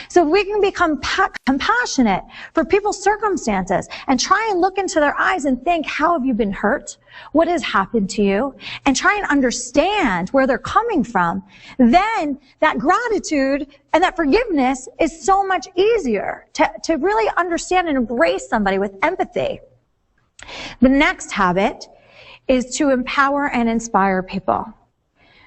Speaker 5: So we can become compassionate for people's circumstances and try and look into their eyes and think, how have you been hurt? What has happened to you? And try and understand where they're coming from. Then that gratitude and that forgiveness is so much easier to really understand and embrace somebody with empathy. The next habit is to empower and inspire people.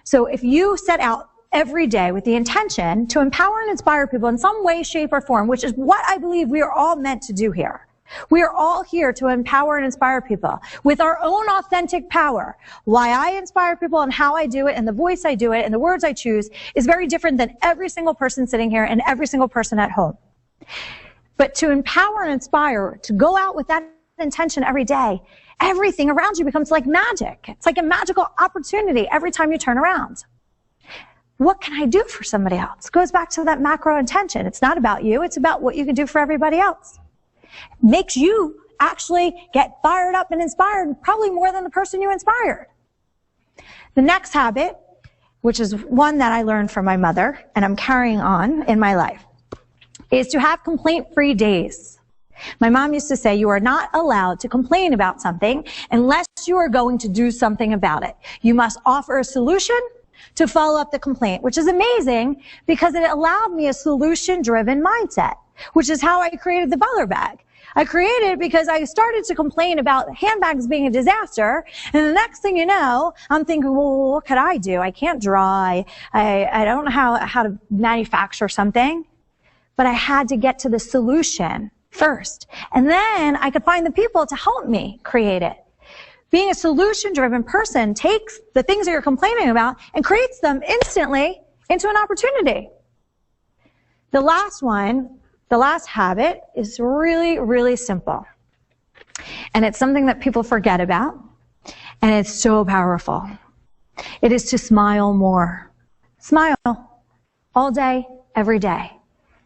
Speaker 5: So if you set out every day with the intention to empower and inspire people in some way, shape, or form, which is what I believe we are all meant to do here. We are all here to empower and inspire people with our own authentic power. Why I inspire people and how I do it and the voice I do it and the words I choose is very different than every single person sitting here and every single person at home. But to empower and inspire, to go out with that intention every day, everything around you becomes like magic. It's like a magical opportunity every time you turn around. What can I do for somebody else? It goes back to that macro intention. It's not about you. It's about what you can do for everybody else. It makes you actually get fired up and inspired, probably more than the person you inspired. The next habit, which is one that I learned from my mother and I'm carrying on in my life, is to have complaint-free days. My mom used to say, you are not allowed to complain about something unless you are going to do something about it. You must offer a solution to follow up the complaint, which is amazing because it allowed me a solution-driven mindset, which is how I created the Butler bag. I created it because I started to complain about handbags being a disaster, and the next thing you know, I'm thinking, well, what could I do? I can't draw. I don't know how to manufacture something, but I had to get to the solution first, and then I could find the people to help me create it. Being a solution-driven person takes the things that you're complaining about and creates them instantly into an opportunity. The last one, the last habit is really, really simple. And it's something that people forget about, and it's so powerful. It is to smile more. Smile all day, every day.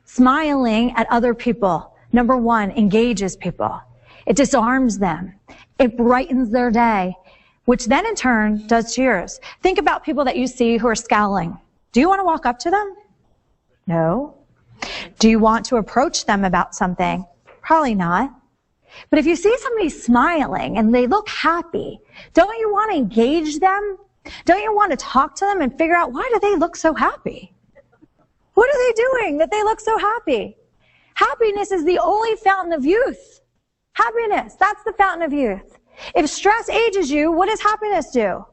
Speaker 5: Smiling at other people, number one, engages people. It disarms them. It brightens their day, which then in turn does to yours. Think about people that you see who are scowling. Do you want to walk up to them? No. Do you want to approach them about something? Probably not. But if you see somebody smiling and they look happy, don't you want to engage them? Don't you want to talk to them and figure out, why do they look so happy? What are they doing that they look so happy? Happiness is the only fountain of youth. Happiness, that's the fountain of youth. If stress ages you, what does happiness do?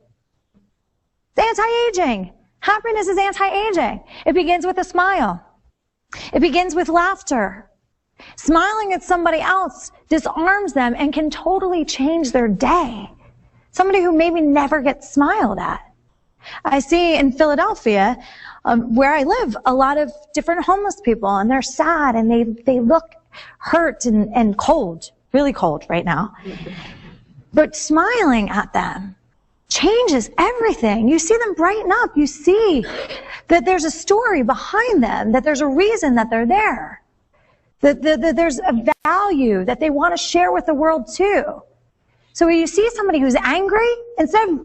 Speaker 5: It's anti-aging. Happiness is anti-aging. It begins with a smile. It begins with laughter. Smiling at somebody else disarms them and can totally change their day. Somebody who maybe never gets smiled at. I see in Philadelphia, where I live, a lot of different homeless people, and they're sad and they look hurt and cold. Really cold right now. But smiling at them changes everything. You see them brighten up. You see that there's a story behind them, that there's a reason that they're there, that there's a value that they want to share with the world too. So when you see somebody who's angry, instead of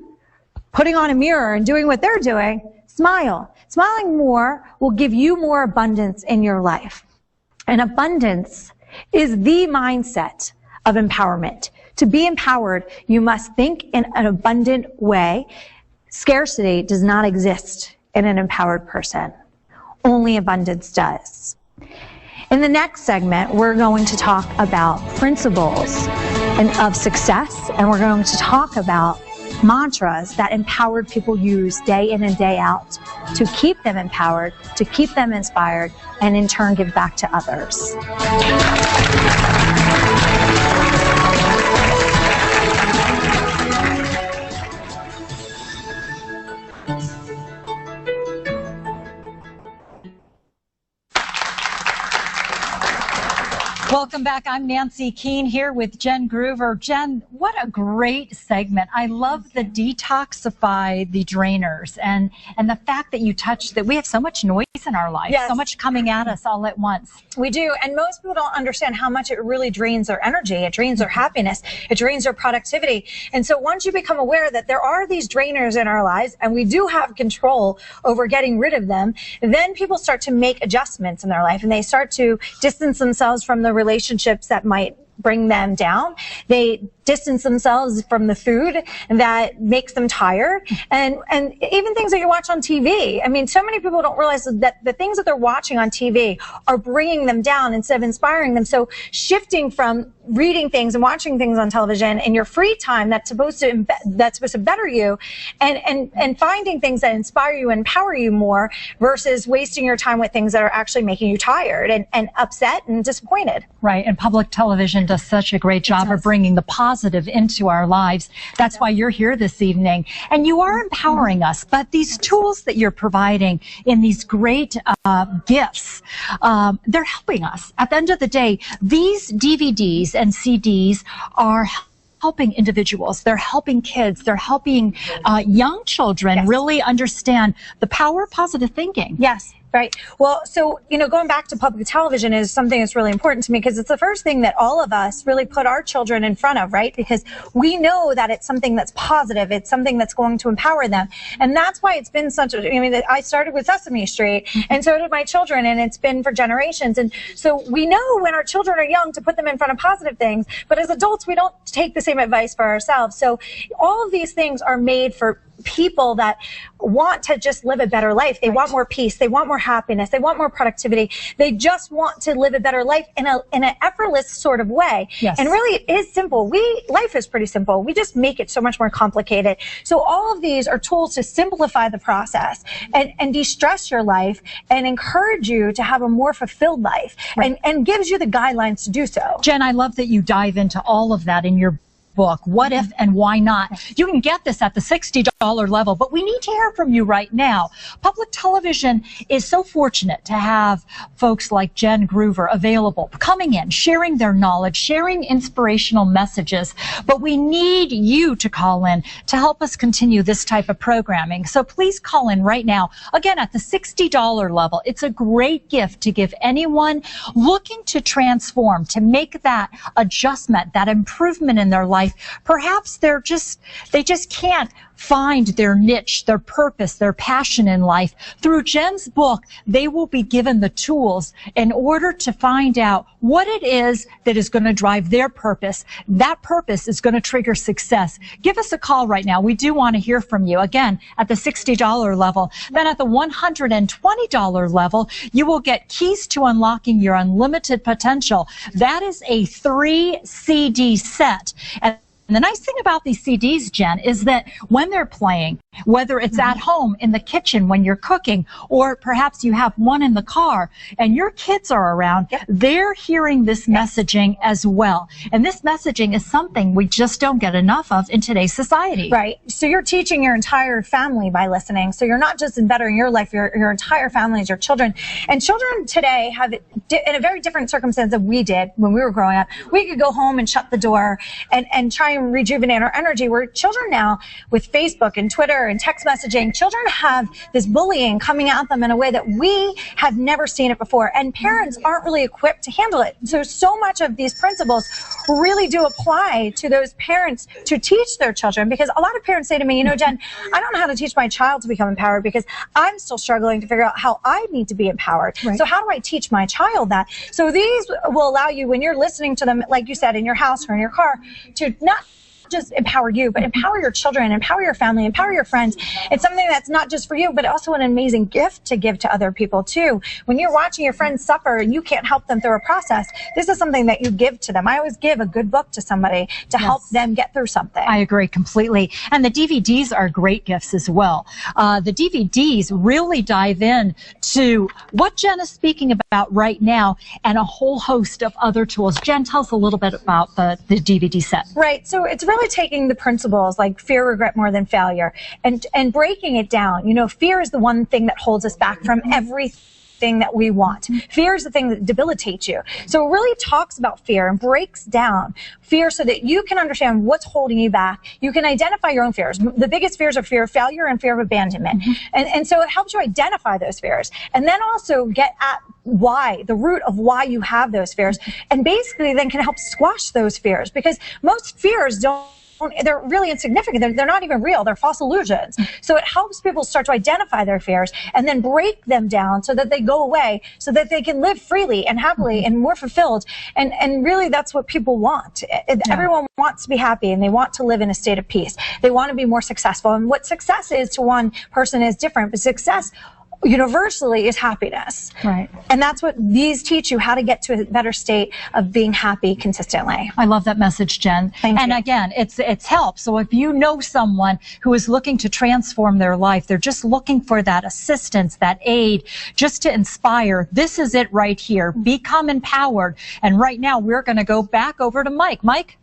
Speaker 5: putting on a mirror and doing what they're doing, smile. Smiling more will give you more abundance in your life. And abundance is the mindset of empowerment. To be empowered, you must think in an abundant way. Scarcity does not exist in an empowered person. Only abundance does. In the next segment, we're going to talk about principles of success, and we're going to talk about mantras that empowered people use day in and day out to keep them empowered, to keep them inspired, and in turn give back to others.
Speaker 6: Welcome back. I'm Nancy Keene here with Jen Groover. Jen, what a great segment. I love the detoxify the drainers and the fact that you touched that we have so much noise in our life,
Speaker 5: yes,
Speaker 6: so much coming at us all at once.
Speaker 5: We do, and most people don't understand how much it really drains their energy. It drains their happiness. It drains their productivity. And so once you become aware that there are these drainers in our lives and we do have control over getting rid of them, then people start to make adjustments in their life and they start to distance themselves from the relationships that might bring them down. They distance themselves from the food that makes them tired, and even things that you watch on TV. I mean, so many people don't realize that the things that they're watching on TV are bringing them down instead of inspiring them. So shifting from reading things and watching things on television in your free time that's supposed to better you, and finding things that inspire you and empower you more versus wasting your time with things that are actually making you tired and upset and disappointed.
Speaker 6: Right, and public television does such a great job of bringing the positive into our lives. That's why you're here this evening. And you are empowering us, but these tools that you're providing in these great gifts, they're helping us. At the end of the day, these DVDs and CDs are helping individuals. They're helping kids. They're helping young children really understand the power of positive thinking.
Speaker 5: Yes. Right. Well, so, going back to public television is something that's really important to me because it's the first thing that all of us really put our children in front of, right? Because we know that it's something that's positive. It's something that's going to empower them. And that's why it's been I started with Sesame Street and so did my children, and it's been for generations. And so we know when our children are young to put them in front of positive things, but as adults, we don't take the same advice for ourselves. So all of these things are made for people that want to just live a better life. They want more peace. They want more happiness. They want more productivity. They just want to live a better life in an effortless sort of way.
Speaker 6: Yes.
Speaker 5: And really it is simple. Life is pretty simple. We just make it so much more complicated. So all of these are tools to simplify the process and de-stress your life and encourage you to have a more fulfilled life, and gives you the guidelines to do so.
Speaker 6: Jen, I love that you dive into all of that in your book, What If and Why Not. You can get this at the $60 level, but we need to hear from you right now. Public television is so fortunate to have folks like Jen Groover available, coming in, sharing their knowledge, sharing inspirational messages, but we need you to call in to help us continue this type of programming. So please call in right now, again at the $60 level. It's a great gift to give anyone looking to transform, to make that adjustment, that improvement in their life. Perhaps they just can't find their niche, their purpose, their passion in life. Through Jen's book, they will be given the tools in order to find out what it is that is going to drive their purpose. That purpose is going to trigger success. Give us a call right now. We do want to hear from you. Again, at the $60 level. Then at the $120 level, you will get Keys to Unlocking Your Unlimited Potential. That is a 3 CD set. And the nice thing about these CDs, Jen, is that when they're playing, whether it's at home, in the kitchen, when you're cooking, or perhaps you have one in the car and your kids are around, they're hearing this messaging as well. And this messaging is something we just don't get enough of in today's society.
Speaker 5: Right. So you're teaching your entire family by listening. So you're not just in bettering your life, your entire family is your children. And children today have, in a very different circumstance than we did when we were growing up. We could go home and shut the door and try and can rejuvenate our energy. Where children now, with Facebook and Twitter and text messaging, children have this bullying coming at them in a way that we have never seen it before. And parents aren't really equipped to handle it. So much of these principles really do apply to those parents to teach their children, because a lot of parents say to me, you know, Jen, I don't know how to teach my child to become empowered because I'm still struggling to figure out how I need to be empowered. Right. So how do I teach my child that? So these will allow you, when you're listening to them, like you said, in your house or in your car, to not just empower you, but empower your children, empower your family, empower your friends. It's something that's not just for you, but also an amazing gift to give to other people too. When you're watching your friends suffer and you can't help them through a process, this is something that you give to them. I always give a good book to somebody to help them get through something.
Speaker 6: I agree completely. And the DVDs are great gifts as well. The DVDs really dive in to what Jen is speaking about right now and a whole host of other tools. Jen, tell us a little bit about the DVD set.
Speaker 5: Right. So it's really taking the principles like fear, regret more than failure, and breaking it down. You know, fear is the one thing that holds us back from everything that we want. Fear is the thing that debilitates you. So it really talks about fear and breaks down fear so that you can understand what's holding you back. You can identify your own fears. The biggest fears are fear of failure and fear of abandonment. And so it helps you identify those fears and then also get at why, the root of why you have those fears, and basically then can help squash those fears, because most fears they're really insignificant. They're not even real. They're false illusions. So it helps people start to identify their fears and then break them down so that they go away, so that they can live freely and happily and more fulfilled. And really that's what people want. Everyone wants to be happy and they want to live in a state of peace. They want to be more successful. And what success is to one person is different, but success universally is happiness.
Speaker 6: Right.
Speaker 5: And that's what these teach you, how to get to a better state of being happy consistently.
Speaker 6: I love that message, Jen.
Speaker 5: Thank you.
Speaker 6: And again, it's help. So if you know someone who is looking to transform their life, they're just looking for that assistance, that aid, just to inspire, this is it right here. Become empowered. And right now we're going to go back over to Mike. Mike?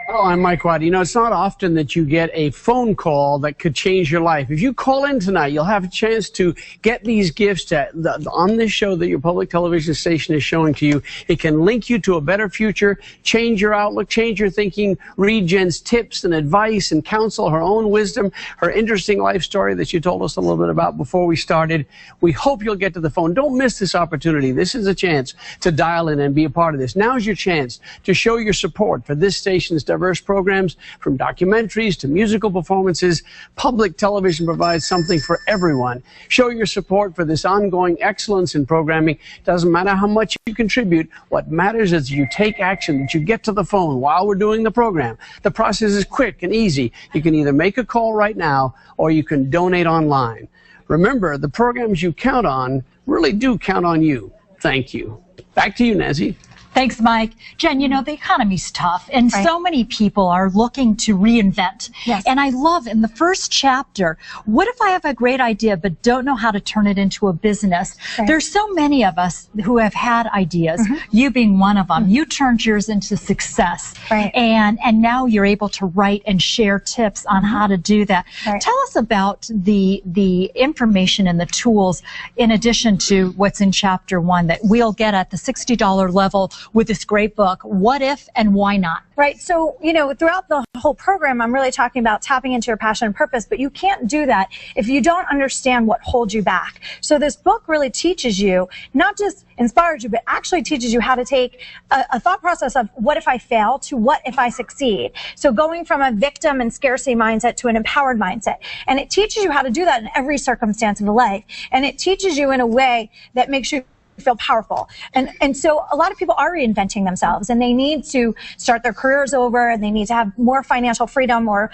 Speaker 7: Hello, I'm Mike Watt. You know, it's not often that you get a phone call that could change your life. If you call in tonight, you'll have a chance to get these gifts on this show that your public television station is showing to you. It can link you to a better future, change your outlook, change your thinking, read Jen's tips and advice and counsel, her own wisdom, her interesting life story that you told us a little bit about before we started. We hope you'll get to the phone. Don't miss this opportunity. This is a chance to dial in and be a part of this. Now's your chance to show your support for this station's diverse programs, from documentaries to musical performances. Public television provides something for everyone. Show your support for this ongoing excellence in programming. Doesn't matter how much you contribute. What matters is you take action, that you get to the phone while we're doing the program. The process is quick and easy. You can either make a call right now or you can donate online. Remember, the programs you count on really do count on you. Thank you. Back to you, Nancy.
Speaker 6: Thanks, Mike. Jen, you know, the economy's tough, and so many people are looking to reinvent.
Speaker 5: Yes.
Speaker 6: And I love in the first chapter, what if I have a great idea but don't know how to turn it into a business?
Speaker 5: Right.
Speaker 6: There's so many of us who have had ideas, you being one of them. You turned yours into success.
Speaker 5: Right.
Speaker 6: And now you're able to write and share tips on how to do that.
Speaker 5: Right.
Speaker 6: Tell us about the information and the tools in addition to what's in chapter 1 that we'll get at the $60 level with this great book, What If and Why Not?
Speaker 5: Right. So, you know, throughout the whole program, I'm really talking about tapping into your passion and purpose, but you can't do that if you don't understand what holds you back. So this book really teaches you, not just inspires you, but actually teaches you how to take a thought process of what if I fail to what if I succeed. So going from a victim and scarcity mindset to an empowered mindset. And it teaches you how to do that in every circumstance of life. And it teaches you in a way that makes you feel powerful. And so a lot of people are reinventing themselves, and they need to start their careers over, and they need to have more financial freedom or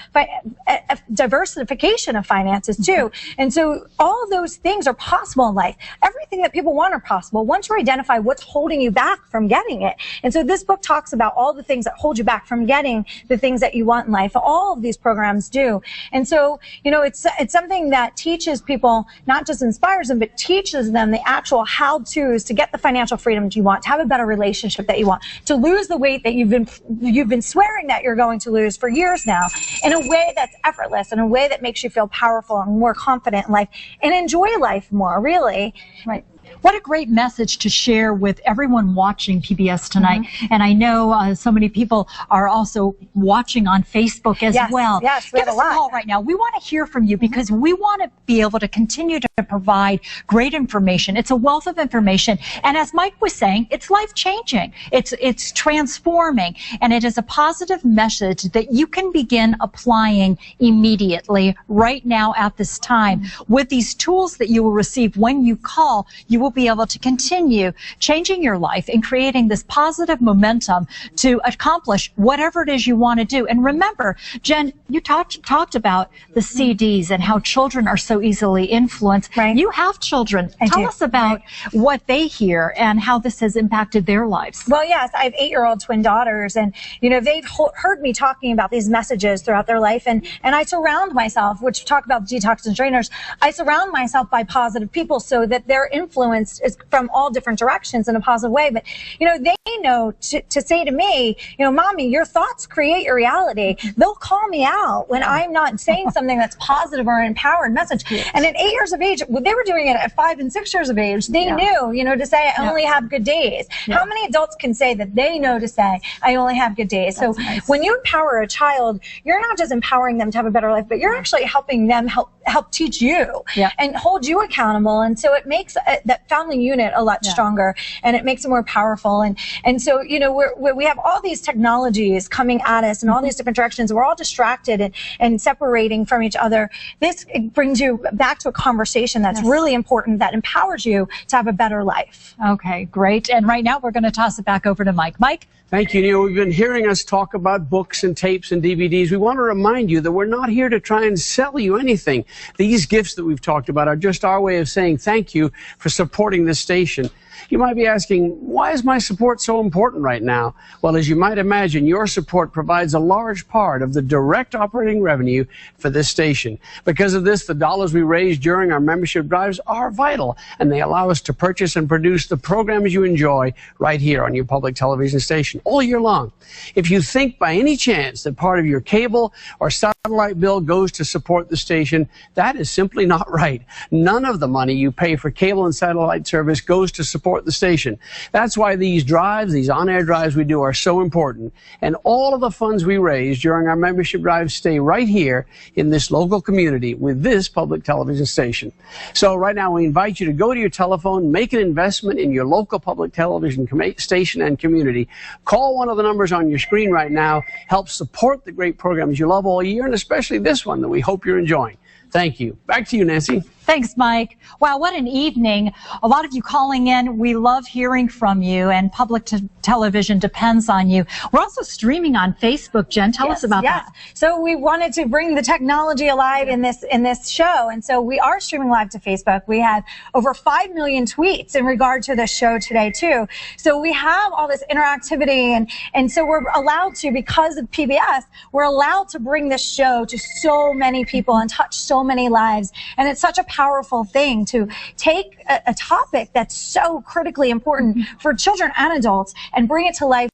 Speaker 5: diversification of finances too. And so all of those things are possible in life. Everything that people want are possible once you identify what's holding you back from getting it. And so this book talks about all the things that hold you back from getting the things that you want in life. All of these programs do. And so, you know, it's something that teaches people, not just inspires them, but teaches them the actual how-to to get the financial freedom you want, to have a better relationship that you want, to lose the weight that you've been swearing that you're going to lose for years now, in a way that's effortless, in a way that makes you feel powerful and more confident in life and enjoy life more, really.
Speaker 6: Right. What a great message to share with everyone watching PBS tonight. And I know so many people are also watching on Facebook as well.
Speaker 5: Yes, we
Speaker 6: Give
Speaker 5: have
Speaker 6: us
Speaker 5: a lot.
Speaker 6: a call right now. We want to hear from you because we want to be able to continue to provide great information. It's a wealth of information. And as Mike was saying, it's life-changing. It's transforming. And it is a positive message that you can begin applying immediately right now at this time. With these tools that you will receive when you call, you will be able to continue changing your life and creating this positive momentum to accomplish whatever it is you want to do. And remember, Jen, you talked about the CDs and how children are so easily influenced.
Speaker 5: Right.
Speaker 6: You have children. Tell us about what they hear and how this has impacted their lives.
Speaker 5: Well, yes, I have 8-year-old twin daughters, and they've heard me talking about these messages throughout their life, and I surround myself, which talk about detox and trainers, I surround myself by positive people so that their influence is from all different directions in a positive way. But they know to say to me, Mommy, your thoughts create your reality. They'll call me out when I'm not saying something that's positive or an empowered message. And at 8 years of age, they were doing it at 5 and 6 years of age. They knew, to say I only have good days. How many adults can say that they know to say I only have good days?
Speaker 6: That's
Speaker 5: so
Speaker 6: nice.
Speaker 5: when you empower a child, you're not just empowering them to have a better life, but you're actually helping them help teach you and hold you accountable. And so it makes that family unit a lot stronger, and it makes it more powerful. And so, we have all these technologies coming at us in all these different directions. We're all distracted and separating from each other. This brings you back to a conversation that's really important, that empowers you to have a better life.
Speaker 6: Okay, great. And right now we're going to toss it back over to Mike. Mike?
Speaker 7: Thank you, We've been hearing us talk about books and tapes and DVDs. We want to remind you that we're not here to try and sell you anything. These gifts that we've talked about are just our way of saying thank you for supporting this station. You might be asking, why is my support so important right now? Well, as you might imagine, your support provides a large part of the direct operating revenue for this station. Because of this, the dollars we raise during our membership drives are vital, and they allow us to purchase and produce the programs you enjoy right here on your public television station all year long. If you think by any chance that part of your cable or satellite bill goes to support the station, that is simply not right. None of the money you pay for cable and satellite service goes to support the station. That's why these drives, these on-air drives we do, are so important. And all of the funds we raise during our membership drives stay right here in this local community with this public television station. So right now we invite you to go to your telephone, make an investment in your local public television station and community. Call one of the numbers on your screen right now. Help support the great programs you love all year, and especially this one that we hope you're enjoying. Thank you. Back to you, Nancy.
Speaker 6: Thanks, Mike. Wow, what an evening. A lot of you calling in. We love hearing from you, and public television depends on you. We're also streaming on Facebook. Jen, tell us about that.
Speaker 5: So we wanted to bring the technology alive in this show, and so we are streaming live to Facebook. We have over 5 million tweets in regard to this show today, too. So we have all this interactivity, and so we're allowed to, because of PBS, we're allowed to bring this show to so many people and touch so many lives. And it's such a powerful thing to take a topic that's so critically important for children and adults and bring it to life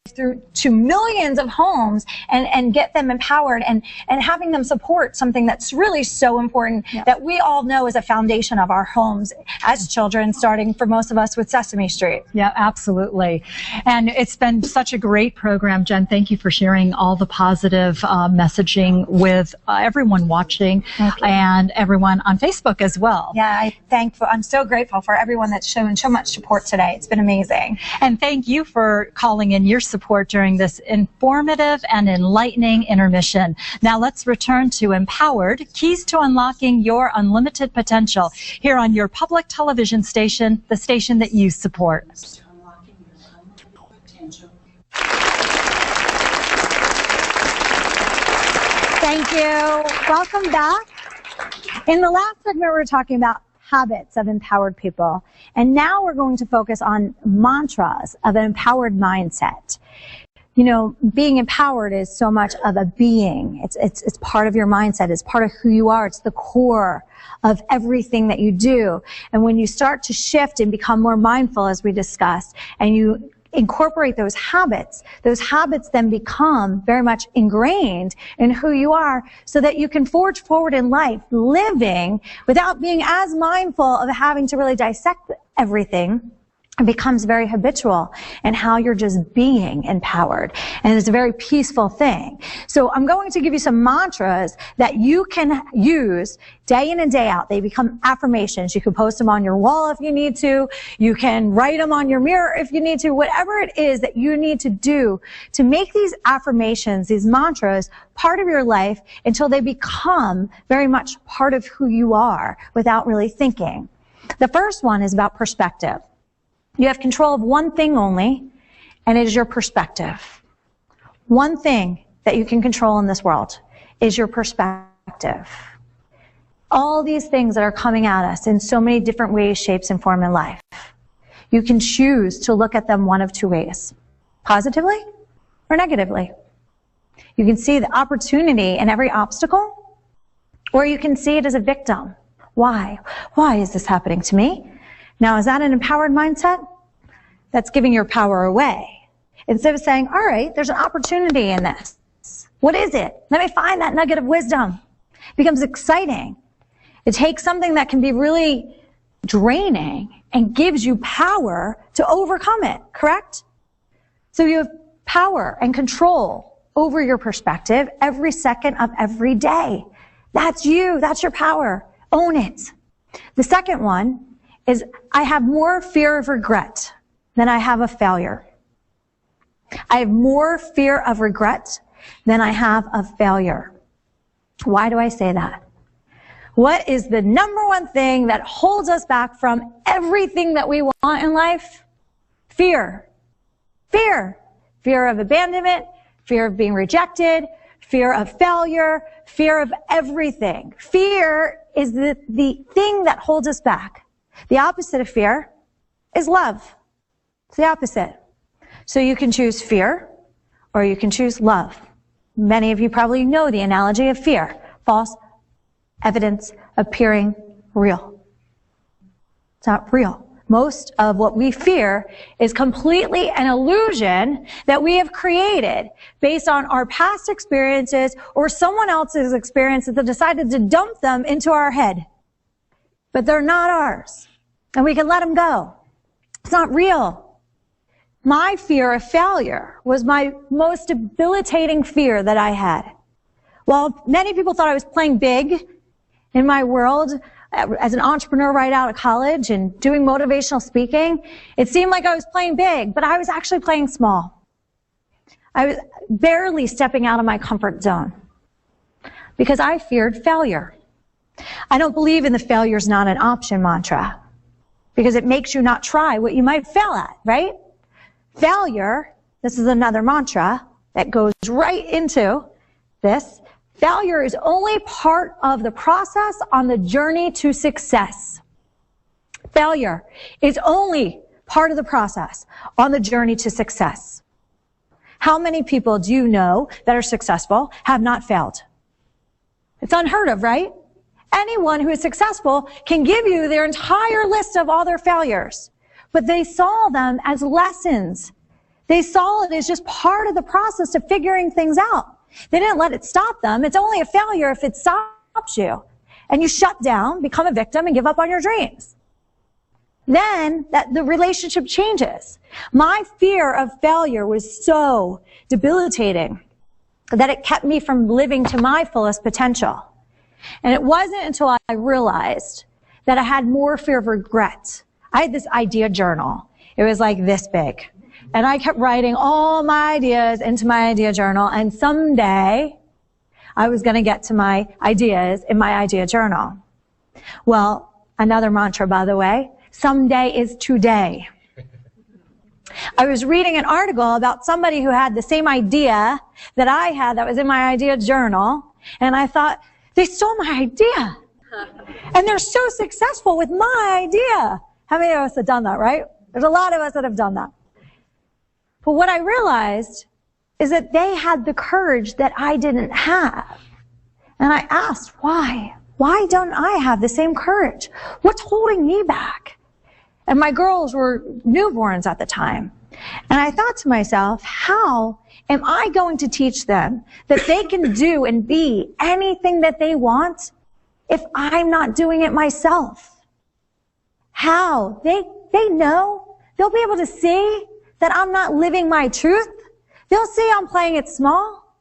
Speaker 5: to millions of homes and get them empowered and having them support something that's really so important that we all know is a foundation of our homes as children, starting for most of us with Sesame Street.
Speaker 6: Yeah, absolutely. And it's been such a great program, Jen. Thank you for sharing all the positive messaging with everyone watching and everyone on Facebook as well.
Speaker 5: Yeah, I'm so grateful for everyone that's shown so much support today. It's been amazing.
Speaker 6: And thank you for calling in your support during this informative and enlightening intermission. Now let's return to Empowered, Keys to Unlocking Your Unlimited Potential, here on your public television station, the station that you support.
Speaker 5: Thank you. Welcome back. In the last segment, we were talking about habits of empowered people. And now we're going to focus on mantras of an empowered mindset. You know, being empowered is so much of a being. It's part of your mindset. It's part of who you are. It's the core of everything that you do. And when you start to shift and become more mindful, as we discussed, and you incorporate those habits then become very much ingrained in who you are, so that you can forge forward in life, living without being as mindful of having to really dissect everything, it becomes very habitual and how you're just being empowered. And it's a very peaceful thing. So I'm going to give you some mantras that you can use day in and day out. They become affirmations. You can post them on your wall if you need to. You can write them on your mirror if you need to. Whatever it is that you need to do to make these affirmations, these mantras, part of your life until they become very much part of who you are without really thinking. The first one is about perspective. You have control of one thing only, and it is your perspective. One thing that you can control in this world is your perspective. All these things that are coming at us in so many different ways, shapes, and form in life, you can choose to look at them one of two ways, positively or negatively. You can see the opportunity in every obstacle, or you can see it as a victim. Why? Why is this happening to me? Now, is that an empowered mindset? That's giving your power away. Instead of saying, all right, there's an opportunity in this. What is it? Let me find that nugget of wisdom. It becomes exciting. It takes something that can be really draining and gives you power to overcome it, correct? So you have power and control over your perspective every second of every day. That's you. That's your power. Own it. The second one is I have more fear of regret than I have of failure. I have more fear of regret than I have of failure. Why do I say that? What is the number one thing that holds us back from everything that we want in life? Fear. Fear. Fear of abandonment, fear of being rejected, fear of failure, fear of everything. Fear is the thing that holds us back. The opposite of fear is love. It's the opposite. So you can choose fear or you can choose love. Many of you probably know the analogy of fear. False evidence appearing real. It's not real. Most of what we fear is completely an illusion that we have created based on our past experiences or someone else's experiences that decided to dump them into our head. But they're not ours. And we can let them go. It's not real. My fear of failure was my most debilitating fear that I had. While many people thought I was playing big in my world as an entrepreneur right out of college and doing motivational speaking, it seemed like I was playing big, but I was actually playing small. I was barely stepping out of my comfort zone because I feared failure. I don't believe in the failure's not an option mantra because it makes you not try what you might fail at, right? Failure, this is another mantra that goes right into this. Failure is only part of the process on the journey to success. Failure is only part of the process on the journey to success. How many people do you know that are successful have not failed? It's unheard of, right? Anyone who is successful can give you their entire list of all their failures, but they saw them as lessons. They saw it as just part of the process of figuring things out. They didn't let it stop them. It's only a failure if it stops you. And you shut down, become a victim, and give up on your dreams. Then the relationship changes. My fear of failure was so debilitating that it kept me from living to my fullest potential. And it wasn't until I realized that I had more fear of regret. I had this idea journal. It was like this big. And I kept writing all my ideas into my idea journal. And someday I was going to get to my ideas in my idea journal. Well, another mantra, by the way, someday is today. I was reading an article about somebody who had the same idea that I had that was in my idea journal. And I thought, they stole my idea. And they're so successful with my idea. How many of us have done that, right? There's a lot of us that have done that. But what I realized is that they had the courage that I didn't have. And I asked, why? Why don't I have the same courage? What's holding me back? And my girls were newborns at the time. And I thought to myself, how am I going to teach them that they can do and be anything that they want if I'm not doing it myself? How? They they know, they'll be able to see that I'm not living my truth. They'll see I'm playing it small.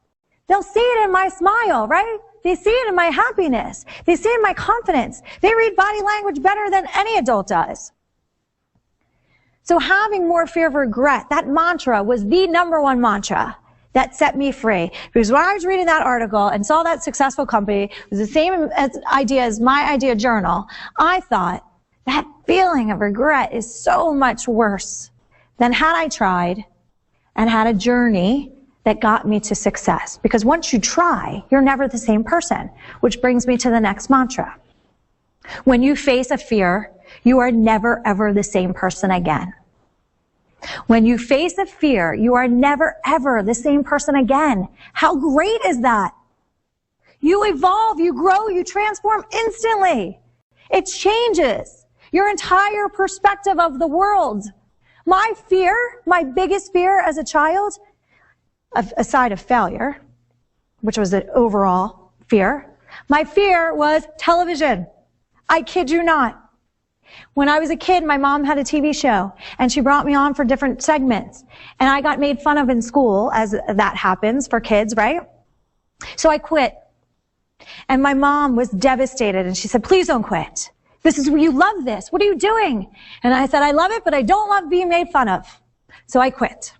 Speaker 5: They'll see it in my smile, right? They see it in my happiness. They see it in my confidence. They read body language better than any adult does. So having more fear of regret, that mantra was the number one mantra that set me free. Because when I was reading that article and saw that successful company, it was the same idea as my idea journal, I thought that feeling of regret is so much worse than had I tried and had a journey that got me to success. Because once you try, you're never the same person, which brings me to the next mantra. When you face a fear, you are never ever the same person again. When you face a fear, you are never ever the same person again. How great is that? You evolve, you grow, you transform instantly. It changes your entire perspective of the world. My fear, my biggest fear as a child, aside of failure, which was an overall fear, my fear was television. I kid you not. When I was a kid, my mom had a TV show, and she brought me on for different segments. And I got made fun of in school, as that happens for kids, right? So I quit. And my mom was devastated, and she said, please don't quit. You love this. What are you doing? And I said, I love it, but I don't love being made fun of. So I quit.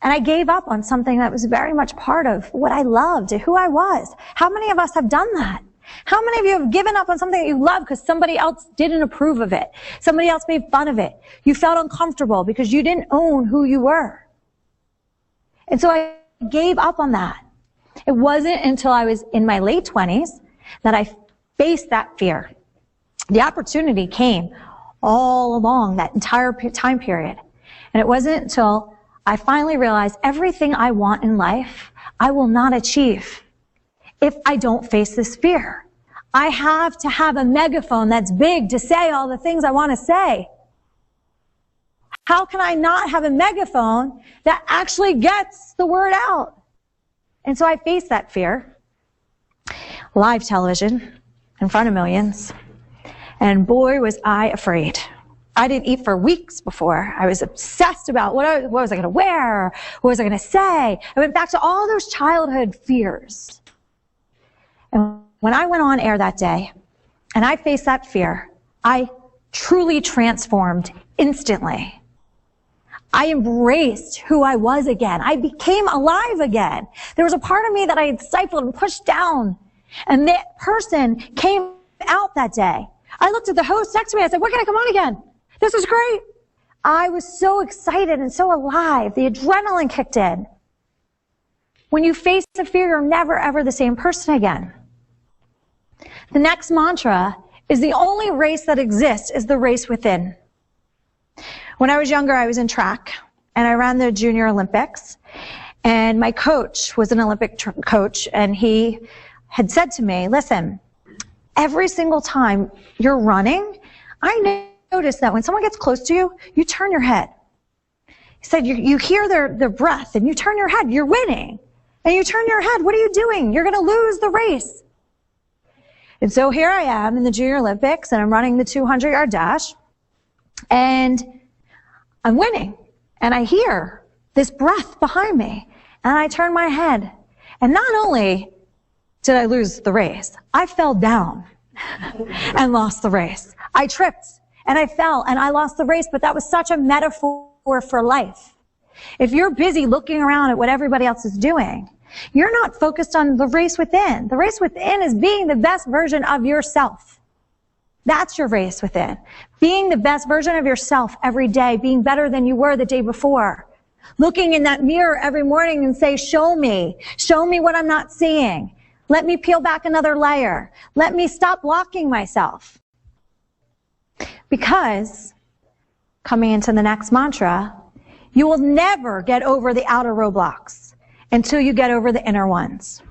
Speaker 5: And I gave up on something that was very much part of what I loved, who I was. How many of us have done that? How many of you have given up on something that you love because somebody else didn't approve of it? Somebody else made fun of it. You felt uncomfortable because you didn't own who you were. And so I gave up on that. It wasn't until I was in my late 20s that I faced that fear. The opportunity came all along that entire time period. And it wasn't until I finally realized everything I want in life, I will not achieve if I don't face this fear. I have to have a megaphone that's big to say all the things I want to say. How can I not have a megaphone that actually gets the word out? And so I faced that fear. Live television in front of millions. And boy, was I afraid. I didn't eat for weeks before. I was obsessed about what was I going to wear? What was I going to say? I went back to all those childhood fears. And when I went on air that day and I faced that fear, I truly transformed instantly. I embraced who I was again. I became alive again. There was a part of me that I had stifled and pushed down. And that person came out that day. I looked at the host next to me. I said, when can I come on again? This is great. I was so excited and so alive. The adrenaline kicked in. When you face the fear, you're never, ever the same person again. The next mantra is the only race that exists is the race within. When I was younger, I was in track, and I ran the Junior Olympics. And my coach was an Olympic coach, and he had said to me, listen, every single time you're running, I notice that when someone gets close to you, you turn your head. He said, you hear their breath, and you turn your head. You're winning. And you turn your head. What are you doing? You're going to lose the race. And so here I am in the Junior Olympics, and I'm running the 200-yard dash, and I'm winning. And I hear this breath behind me, and I turn my head. And not only did I lose the race, I fell down and lost the race. I tripped, and I fell, and I lost the race, but that was such a metaphor for life. If you're busy looking around at what everybody else is doing, you're not focused on the race within. The race within is being the best version of yourself. That's your race within. Being the best version of yourself every day, being better than you were the day before. Looking in that mirror every morning and say, show me what I'm not seeing. Let me peel back another layer. Let me stop blocking myself. Because, coming into the next mantra, you will never get over the outer roadblocks until you get over the inner ones.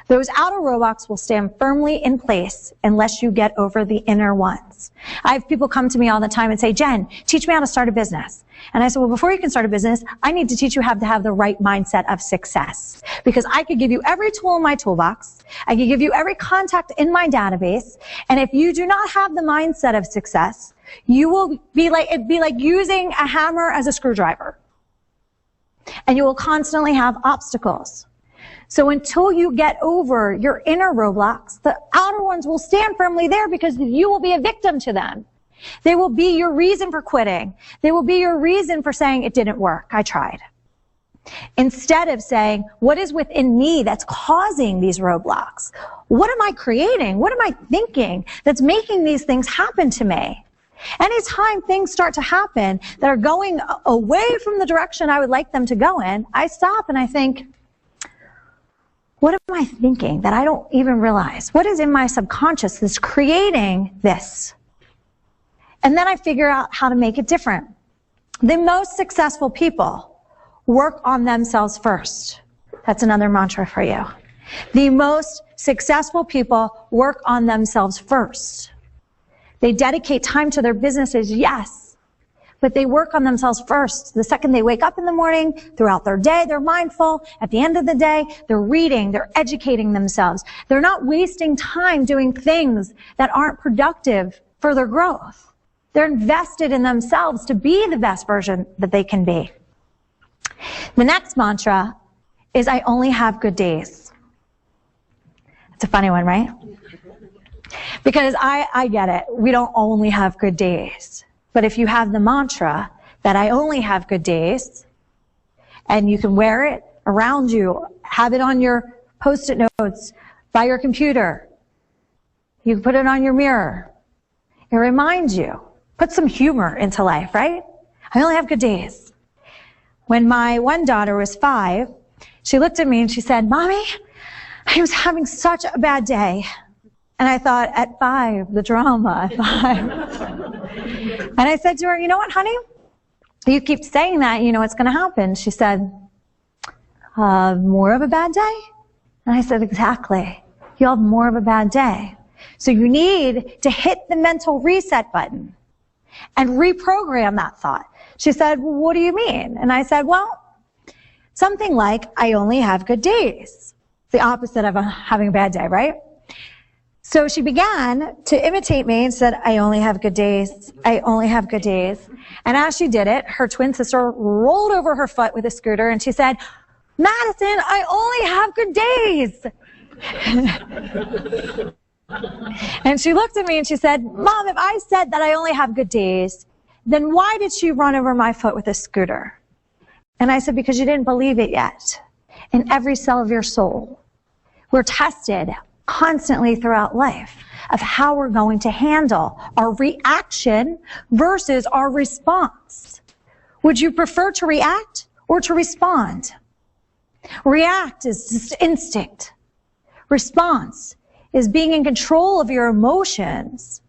Speaker 5: Those outer roadblocks will stand firmly in place unless you get over the inner ones. I have people come to me all the time and say, Jen, teach me how to start a business. And I said, well, before you can start a business, I need to teach you how to have the right mindset of success. Because I could give you every tool in my toolbox. I could give you every contact in my database. And if you do not have the mindset of success, you will be like, it'd be like using a hammer as a screwdriver. And you will constantly have obstacles. So until you get over your inner roadblocks, the outer ones will stand firmly there because you will be a victim to them. They will be your reason for quitting. They will be your reason for saying it didn't work. I tried. Instead of saying, what is within me that's causing these roadblocks? What am I creating? What am I thinking that's making these things happen to me? Anytime things start to happen that are going away from the direction I would like them to go in, I stop and I think, what am I thinking that I don't even realize? What is in my subconscious that's creating this? And then I figure out how to make it different. The most successful people work on themselves first. That's another mantra for you. The most successful people work on themselves first. They dedicate time to their businesses, yes, but they work on themselves first. The second they wake up in the morning, throughout their day, they're mindful. At the end of the day, they're reading, they're educating themselves. They're not wasting time doing things that aren't productive for their growth. They're invested in themselves to be the best version that they can be. The next mantra is, I only have good days. It's a funny one, right? Because I get it. We don't only have good days. But if you have the mantra that I only have good days, and you can wear it around you, have it on your Post-it notes by your computer. You can put it on your mirror. It reminds you. Put some humor into life, right? I only have good days. When my one daughter was 5, she looked at me and she said, Mommy, I was having such a bad day. And I thought, at 5, the drama at 5. And I said to her, you know what, honey? You keep saying that, you know what's going to happen. She said, more of a bad day? And I said, exactly. You'll have more of a bad day. So you need to hit the mental reset button and reprogram that thought. She said, well, what do you mean? And I said, well, something like, I only have good days. The opposite of having a bad day, right? So she began to imitate me and said, I only have good days. I only have good days. And as she did it, her twin sister rolled over her foot with a scooter and she said, Madison, I only have good days. And she looked at me and she said, Mom, if I said that I only have good days, then why did she run over my foot with a scooter? And I said, because you didn't believe it yet. In every cell of your soul, we're tested constantly throughout life of how we're going to handle our reaction versus our response. Would you prefer to react or to respond? React is just instinct. Response is being in control of your emotions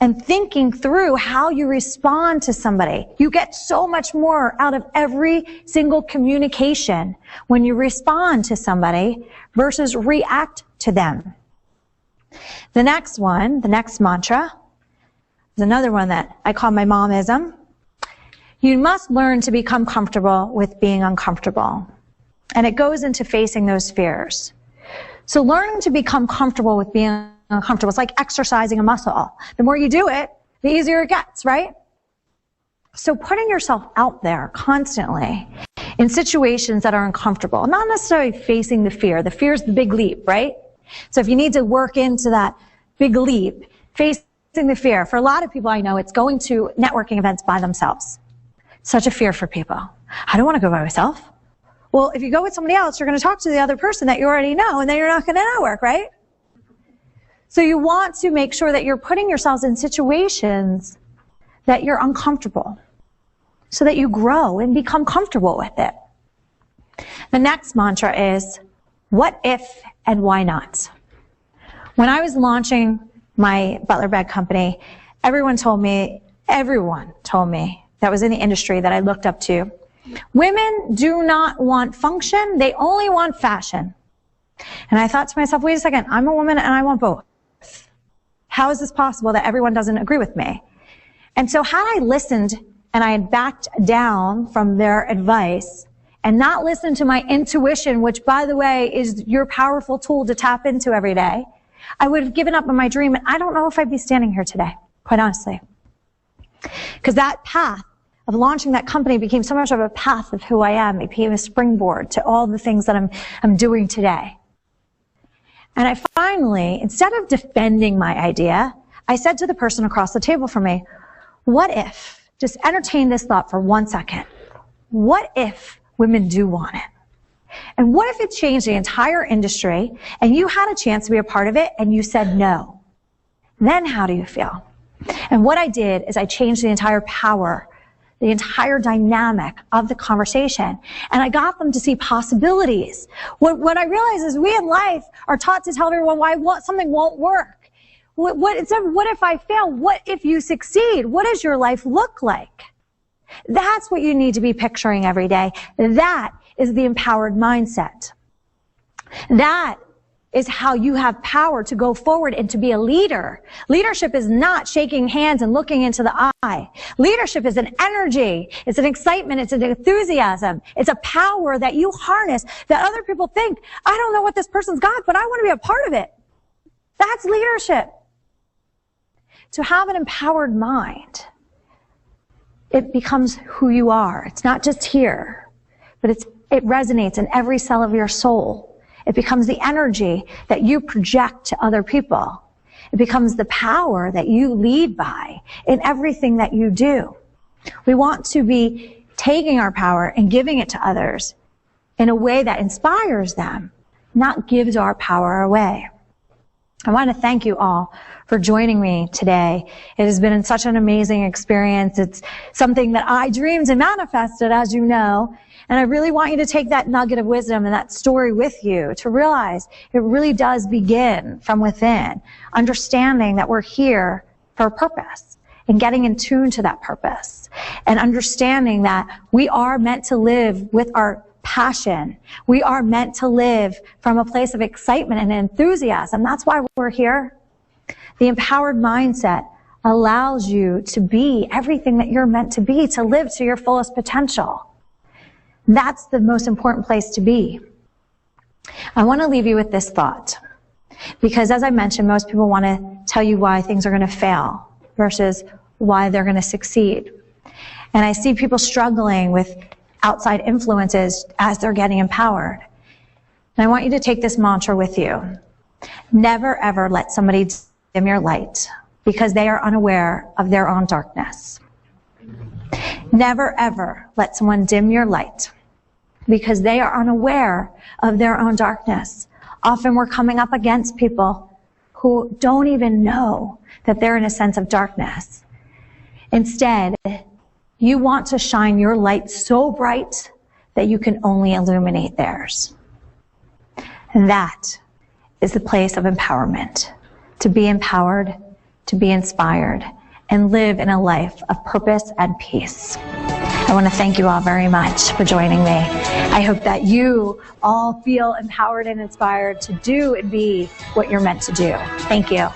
Speaker 5: and thinking through how you respond to somebody. You get so much more out of every single communication when you respond to somebody versus react to them. The next one, the next mantra, is another one that I call my momism. You must learn to become comfortable with being uncomfortable. And it goes into facing those fears. So learning to become comfortable with being uncomfortable, it's like exercising a muscle. The more you do it, the easier it gets, right? So putting yourself out there constantly in situations that are uncomfortable, not necessarily facing the fear. The fear is the big leap, right? So if you need to work into that big leap, facing the fear. For a lot of people I know, it's going to networking events by themselves. Such a fear for people. I don't want to go by myself. Well, if you go with somebody else, you're going to talk to the other person that you already know, and then you're not going to network, right? So you want to make sure that you're putting yourselves in situations that you're uncomfortable so that you grow and become comfortable with it. The next mantra is, what if and why not? When I was launching my Butler Bag company, everyone told me that was in the industry that I looked up to, women do not want function, they only want fashion. And I thought to myself, wait a second, I'm a woman and I want both. How is this possible that everyone doesn't agree with me? And so had I listened and I had backed down from their advice and not listened to my intuition, which, by the way, is your powerful tool to tap into every day, I would have given up on my dream, and I don't know if I'd be standing here today, quite honestly. Because that path of launching that company became so much of a path of who I am. It became a springboard to all the things that I'm doing today. And I finally, instead of defending my idea, I said to the person across the table from me, what if, just entertain this thought for 1 second, what if women do want it? And what if it changed the entire industry and you had a chance to be a part of it and you said no? Then how do you feel? And what I did is I changed the entire power, the entire dynamic of the conversation. And I got them to see possibilities. What I realized is we in life are taught to tell everyone why something won't work. What if I fail? What if you succeed? What does your life look like? That's what you need to be picturing every day. That is the empowered mindset. That is how you have power to go forward and to be a leader. Leadership is not shaking hands and looking into the eye. Leadership is an energy. It's an excitement. It's an enthusiasm. It's a power that you harness that other people think, I don't know what this person's got, but I want to be a part of it. That's leadership. To have an empowered mind, it becomes who you are. It's not just here, but it resonates in every cell of your soul. It becomes the energy that you project to other people. It becomes the power that you lead by in everything that you do. We want to be taking our power and giving it to others in a way that inspires them, not gives our power away. I want to thank you all for joining me today. It has been such an amazing experience. It's something that I dreamed and manifested, as you know. And I really want you to take that nugget of wisdom and that story with you to realize it really does begin from within, understanding that we're here for a purpose and getting in tune to that purpose and understanding that we are meant to live with our passion. We are meant to live from a place of excitement and enthusiasm. That's why we're here. The empowered mindset allows you to be everything that you're meant to be, to live to your fullest potential. That's the most important place to be. I want to leave you with this thought, because as I mentioned, most people want to tell you why things are going to fail versus why they're going to succeed. And I see people struggling with outside influences as they're getting empowered. And I want you to take this mantra with you. Never ever let somebody dim your light because they are unaware of their own darkness. Never ever let someone dim your light because they are unaware of their own darkness. Often we're coming up against people who don't even know that they're in a sense of darkness. Instead, you want to shine your light so bright that you can only illuminate theirs. And that is the place of empowerment. To be empowered, to be inspired, and live in a life of purpose and peace. I want to thank you all very much for joining me. I hope that you all feel empowered and inspired to do and be what you're meant to do. Thank you.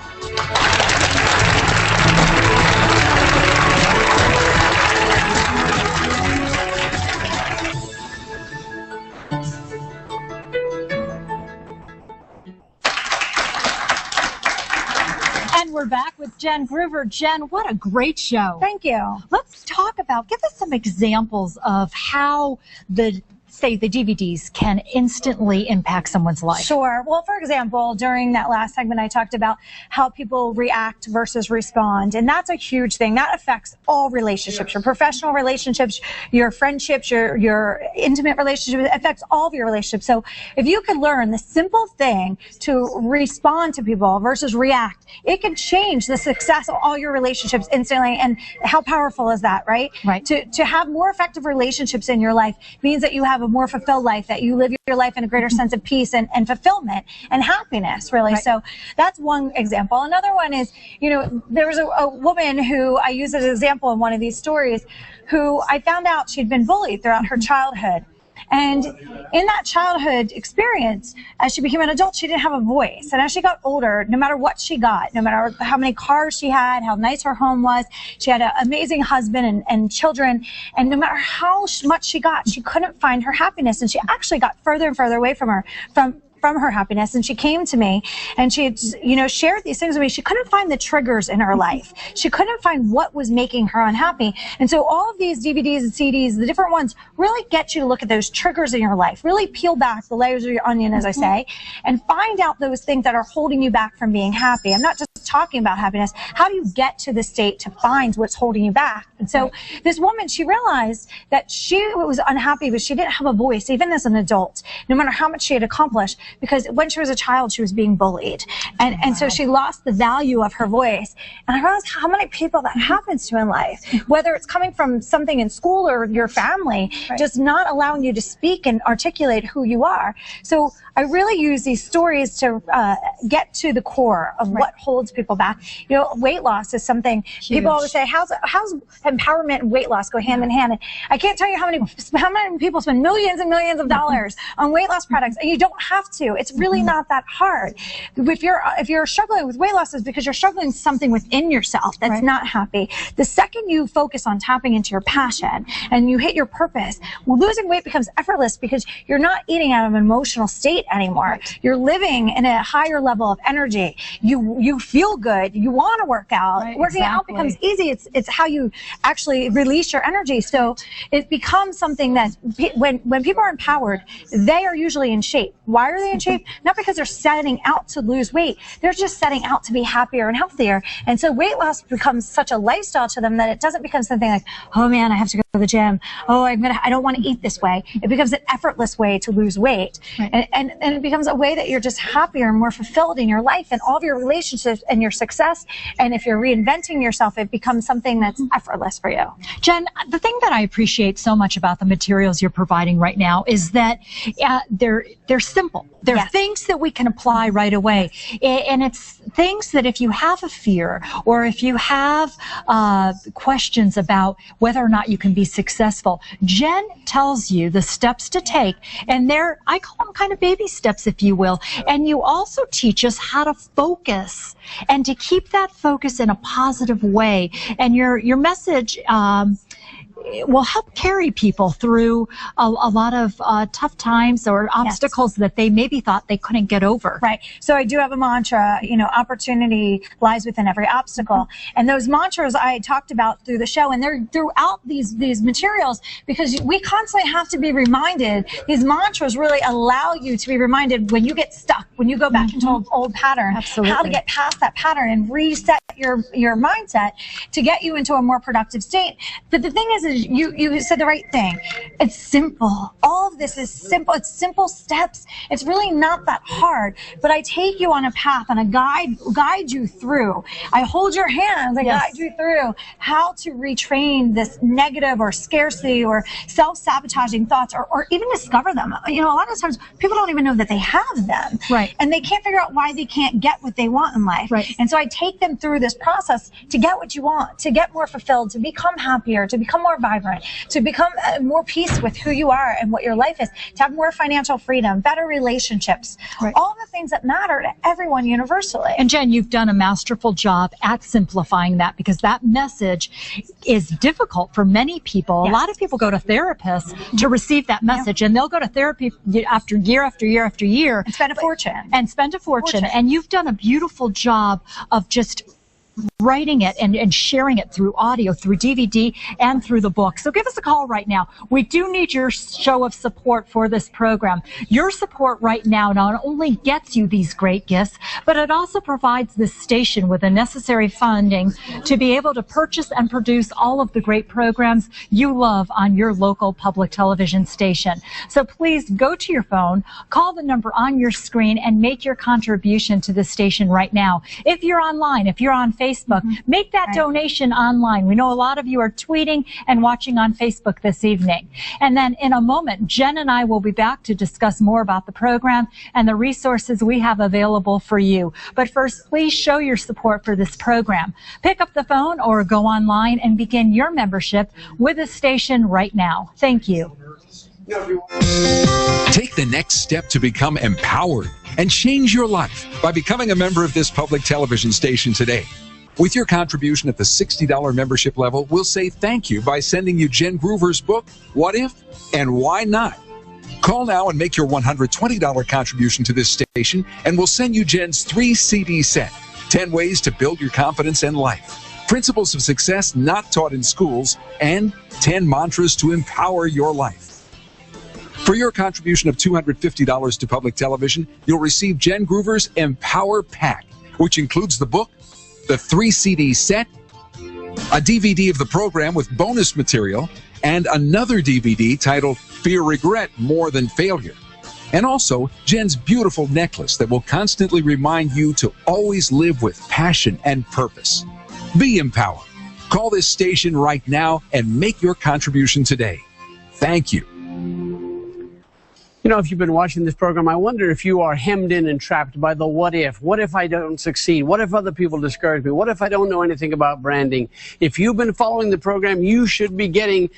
Speaker 6: We're back with Jen Groover. Jen, what a great show.
Speaker 5: Thank you.
Speaker 6: Let's talk about, give us some examples of how the DVDs can instantly impact someone's life.
Speaker 5: Sure. Well, for example, during that last segment, I talked about how people react versus respond. And that's a huge thing. That affects all relationships, your professional relationships, your friendships, your intimate relationships. It affects all of your relationships. So if you could learn the simple thing to respond to people versus react, it can change the success of all your relationships instantly. And how powerful is that, right?
Speaker 6: Right.
Speaker 5: To have more effective relationships in your life means that you have a more fulfilled life, that you live your life in a greater sense of peace and fulfillment and happiness, really. Right. So that's one example. Another one is, there was a woman who I use as an example in one of these stories who I found out she'd been bullied throughout her childhood. And in that childhood experience, as she became an adult, she didn't have a voice. And as she got older, no matter what she got, no matter how many cars she had, how nice her home was, she had an amazing husband and children. And no matter how much she got, she couldn't find her happiness. And she actually got further and further away from her happiness. And she came to me and she had, shared these things with me. She couldn't find the triggers in her life. She couldn't find what was making her unhappy. And so all of these DVDs and CDs, the different ones, really get you to look at those triggers in your life, really peel back the layers of your onion, as I say, and find out those things that are holding you back from being happy. I'm not just talking about happiness. How do you get to the state to find what's holding you back? And so this woman, she realized that she was unhappy, but she didn't have a voice, even as an adult, no matter how much she had accomplished. Because when she was a child, she was being bullied. And so she lost the value of her voice. And I realized how many people that happens to in life, whether it's coming from something in school or your family, just not allowing you to speak and articulate who you are. So I really use these stories to get to the core of what holds people back. Weight loss is something people always say, how's empowerment and weight loss go hand in hand? And I can't tell you how many people spend millions and millions of dollars on weight loss products, and you don't have to. It's really not that hard. If you're struggling with weight loss, it's because you're struggling with something within yourself that's not happy. The second you focus on tapping into your passion and you hit your purpose, losing weight becomes effortless because you're not eating out of an emotional state anymore. You're living in a higher level of energy. You feel good. You want to work out. Working out becomes easy. It's how you actually release your energy. So it becomes something that when people are empowered, they are usually in shape. Why are they in shape? Not because they're setting out to lose weight. They're just setting out to be happier and healthier. And so weight loss becomes such a lifestyle to them that it doesn't become something like, oh man, I have to go to the gym. Oh, I don't want to eat this way. It becomes an effortless way to lose weight. And it becomes a way that you're just happier and more fulfilled in your life and all of your relationships and your success. And if you're reinventing yourself, it becomes something that's effortless for you.
Speaker 6: Jen, the thing that I appreciate so much about the materials you're providing right now is that they're simple. They're things that we can apply right away. And it's things that if you have a fear or if you have questions about whether or not you can be successful, Jen tells you the steps to take. And I call them kind of baby steps, if you will. And you also teach us how to focus and to keep that focus in a positive way. And your message will help carry people through a lot of tough times or obstacles that they maybe thought they couldn't get over.
Speaker 5: Right. So I do have a mantra, opportunity lies within every obstacle. And those mantras I talked about through the show, and they're throughout these materials because we constantly have to be reminded. These mantras really allow you to be reminded when you get stuck, when you go back into an old pattern, how to get past that pattern and reset your mindset to get you into a more productive state. But the thing is you said the right thing. It's simple. All of this is simple. It's simple steps. It's really not that hard. But I take you on a path and I guide you through. I hold your hands. I guide you through how to retrain this negative or scarcity or self-sabotaging thoughts or even discover them. A lot of times people don't even know that they have them.
Speaker 6: Right.
Speaker 5: And they can't figure out why they can't get what they want in life.
Speaker 6: Right.
Speaker 5: And so I take them through this process to get what you want, to get more fulfilled, to become happier, to become more vibrant, to become more peace with who you are and what your life is, to have more financial freedom, better relationships, all the things that matter to everyone universally.
Speaker 6: And Jen, you've done a masterful job at simplifying that because that message is difficult for many people. A lot of people go to therapists to receive that message, and they'll go to therapy after year after year after year.
Speaker 5: And spend a fortune.
Speaker 6: And you've done a beautiful job of just writing it and sharing it through audio, through DVD, and through the book. So give us a call right now. We do need your show of support for this program. Your support right now not only gets you these great gifts, but it also provides this station with the necessary funding to be able to purchase and produce all of the great programs you love on your local public television station. So please go to your phone, call the number on your screen, and make your contribution to the station right now. If you're online, if you're on Facebook, make that donation online. We know a lot of you are tweeting and watching on Facebook this evening. And then in a moment, Jen and I will be back to discuss more about the program and the resources we have available for you. But first, please show your support for this program. Pick up the phone or go online and begin your membership with the station right now. Thank you.
Speaker 4: Take the next step to become empowered and change your life by becoming a member of this public television station today. With your contribution at the $60 membership level, we'll say thank you by sending you Jen Groover's book, What If and Why Not? Call now and make your $120 contribution to this station, and we'll send you Jen's 3-CD set, 10 Ways to Build Your Confidence and Life, Principles of Success Not Taught in Schools, and 10 Mantras to Empower Your Life. For your contribution of $250 to public television, you'll receive Jen Groover's Empower Pack, which includes the book, the 3-CD set, a DVD of the program with bonus material, and another DVD titled Fear Regret More Than Failure. And also, Jen's beautiful necklace that will constantly remind you to always live with passion and purpose. Be empowered. Call this station right now and make your contribution today. Thank you.
Speaker 7: You know, if you've been watching this program, I wonder if you are hemmed in and trapped by the what if. What if I don't succeed? What if other people discourage me? What if I don't know anything about branding? If you've been following the program, you should be getting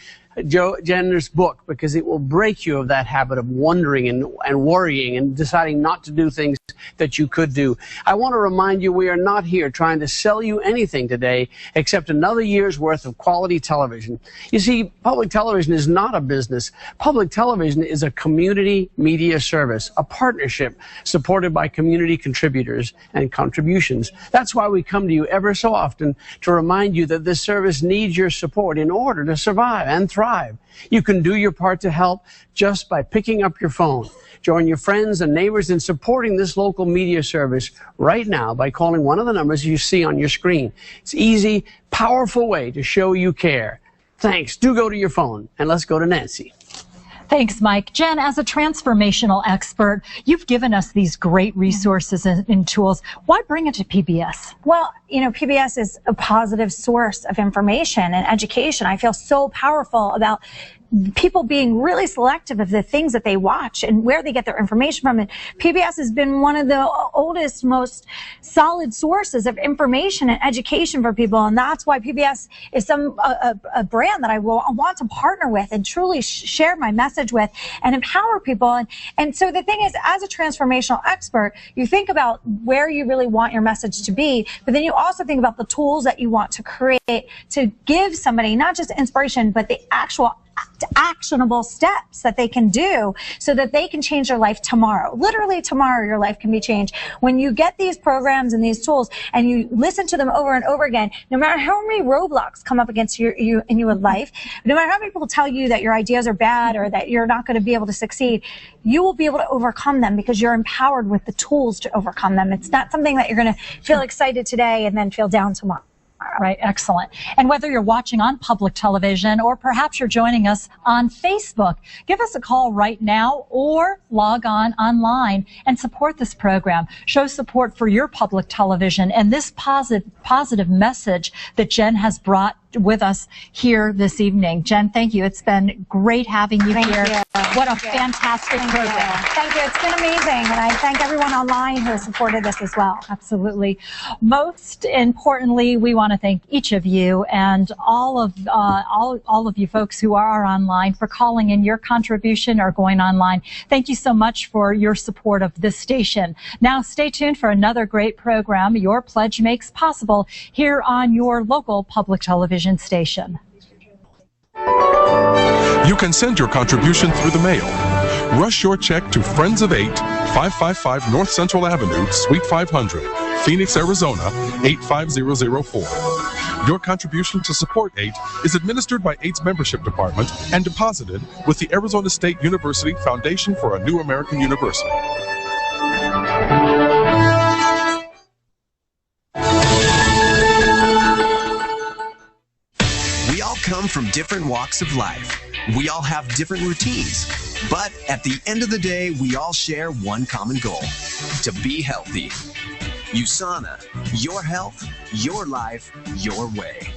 Speaker 7: Jen's book, because it will break you of that habit of wondering and worrying and deciding not to do things that you could do. I want to remind you, we are not here trying to sell you anything today except another year's worth of quality television. You see, public television is not a business. Public television is a community media service, a partnership supported by community contributors and contributions. That's why we come to you ever so often to remind you that this service needs your support in order to survive and thrive. You can do your part to help just by picking up your phone. Join your friends and neighbors in supporting this local media service right now by calling one of the numbers you see on your screen. It's an easy, powerful way to show you care. Thanks. Do go to your phone, and let's go to Nancy.
Speaker 6: Thanks, Mike. Jen, as a transformational expert, you've given us these great resources and tools. Why bring it to PBS?
Speaker 5: Well, you know, PBS is a positive source of information and education. I feel so powerful about people being really selective of the things that they watch and where they get their information from. And PBS has been one of the oldest, most solid sources of information and education for people. And that's why PBS is a brand that I want to partner with and truly share my message with and empower people. And so the thing is, as a transformational expert, you think about where you really want your message to be, but then you also think about the tools that you want to create to give somebody not just inspiration, but the actual actionable steps that they can do so that they can change their life tomorrow. Literally tomorrow, your life can be changed. When you get these programs and these tools and you listen to them over and over again, no matter how many roadblocks come up against you in your life, no matter how many people tell you that your ideas are bad or that you're not going to be able to succeed, you will be able to overcome them because you're empowered with the tools to overcome them. It's not something that you're going to feel excited today and then feel down tomorrow.
Speaker 6: Right, excellent. And whether you're watching on public television or perhaps you're joining us on Facebook, give us a call right now or log on online and support this program. Show support for your public television and this positive message that Jen has brought with us here this evening. Jen, thank you. It's been great having you here. What a fantastic program.
Speaker 5: Thank you. It's been amazing. And I thank everyone online who has supported this as well.
Speaker 6: Absolutely. Most importantly, we want to thank each of you and all of you folks who are online for calling in your contribution or going online. Thank you so much for your support of this station. Now stay tuned for another great program Your Pledge Makes Possible here on your local public television station.
Speaker 8: You can send your contribution through the mail. Rush your check to Friends of 8, 555 North Central Avenue, Suite 500, Phoenix, Arizona, 85004. Your contribution to support 8 is administered by 8's membership department and deposited with the Arizona State University Foundation for a New American University.
Speaker 3: We all come from different walks of life. We all have different routines. But at the end of the day, we all share one common goal: to be healthy. USANA, your health, your life, your way.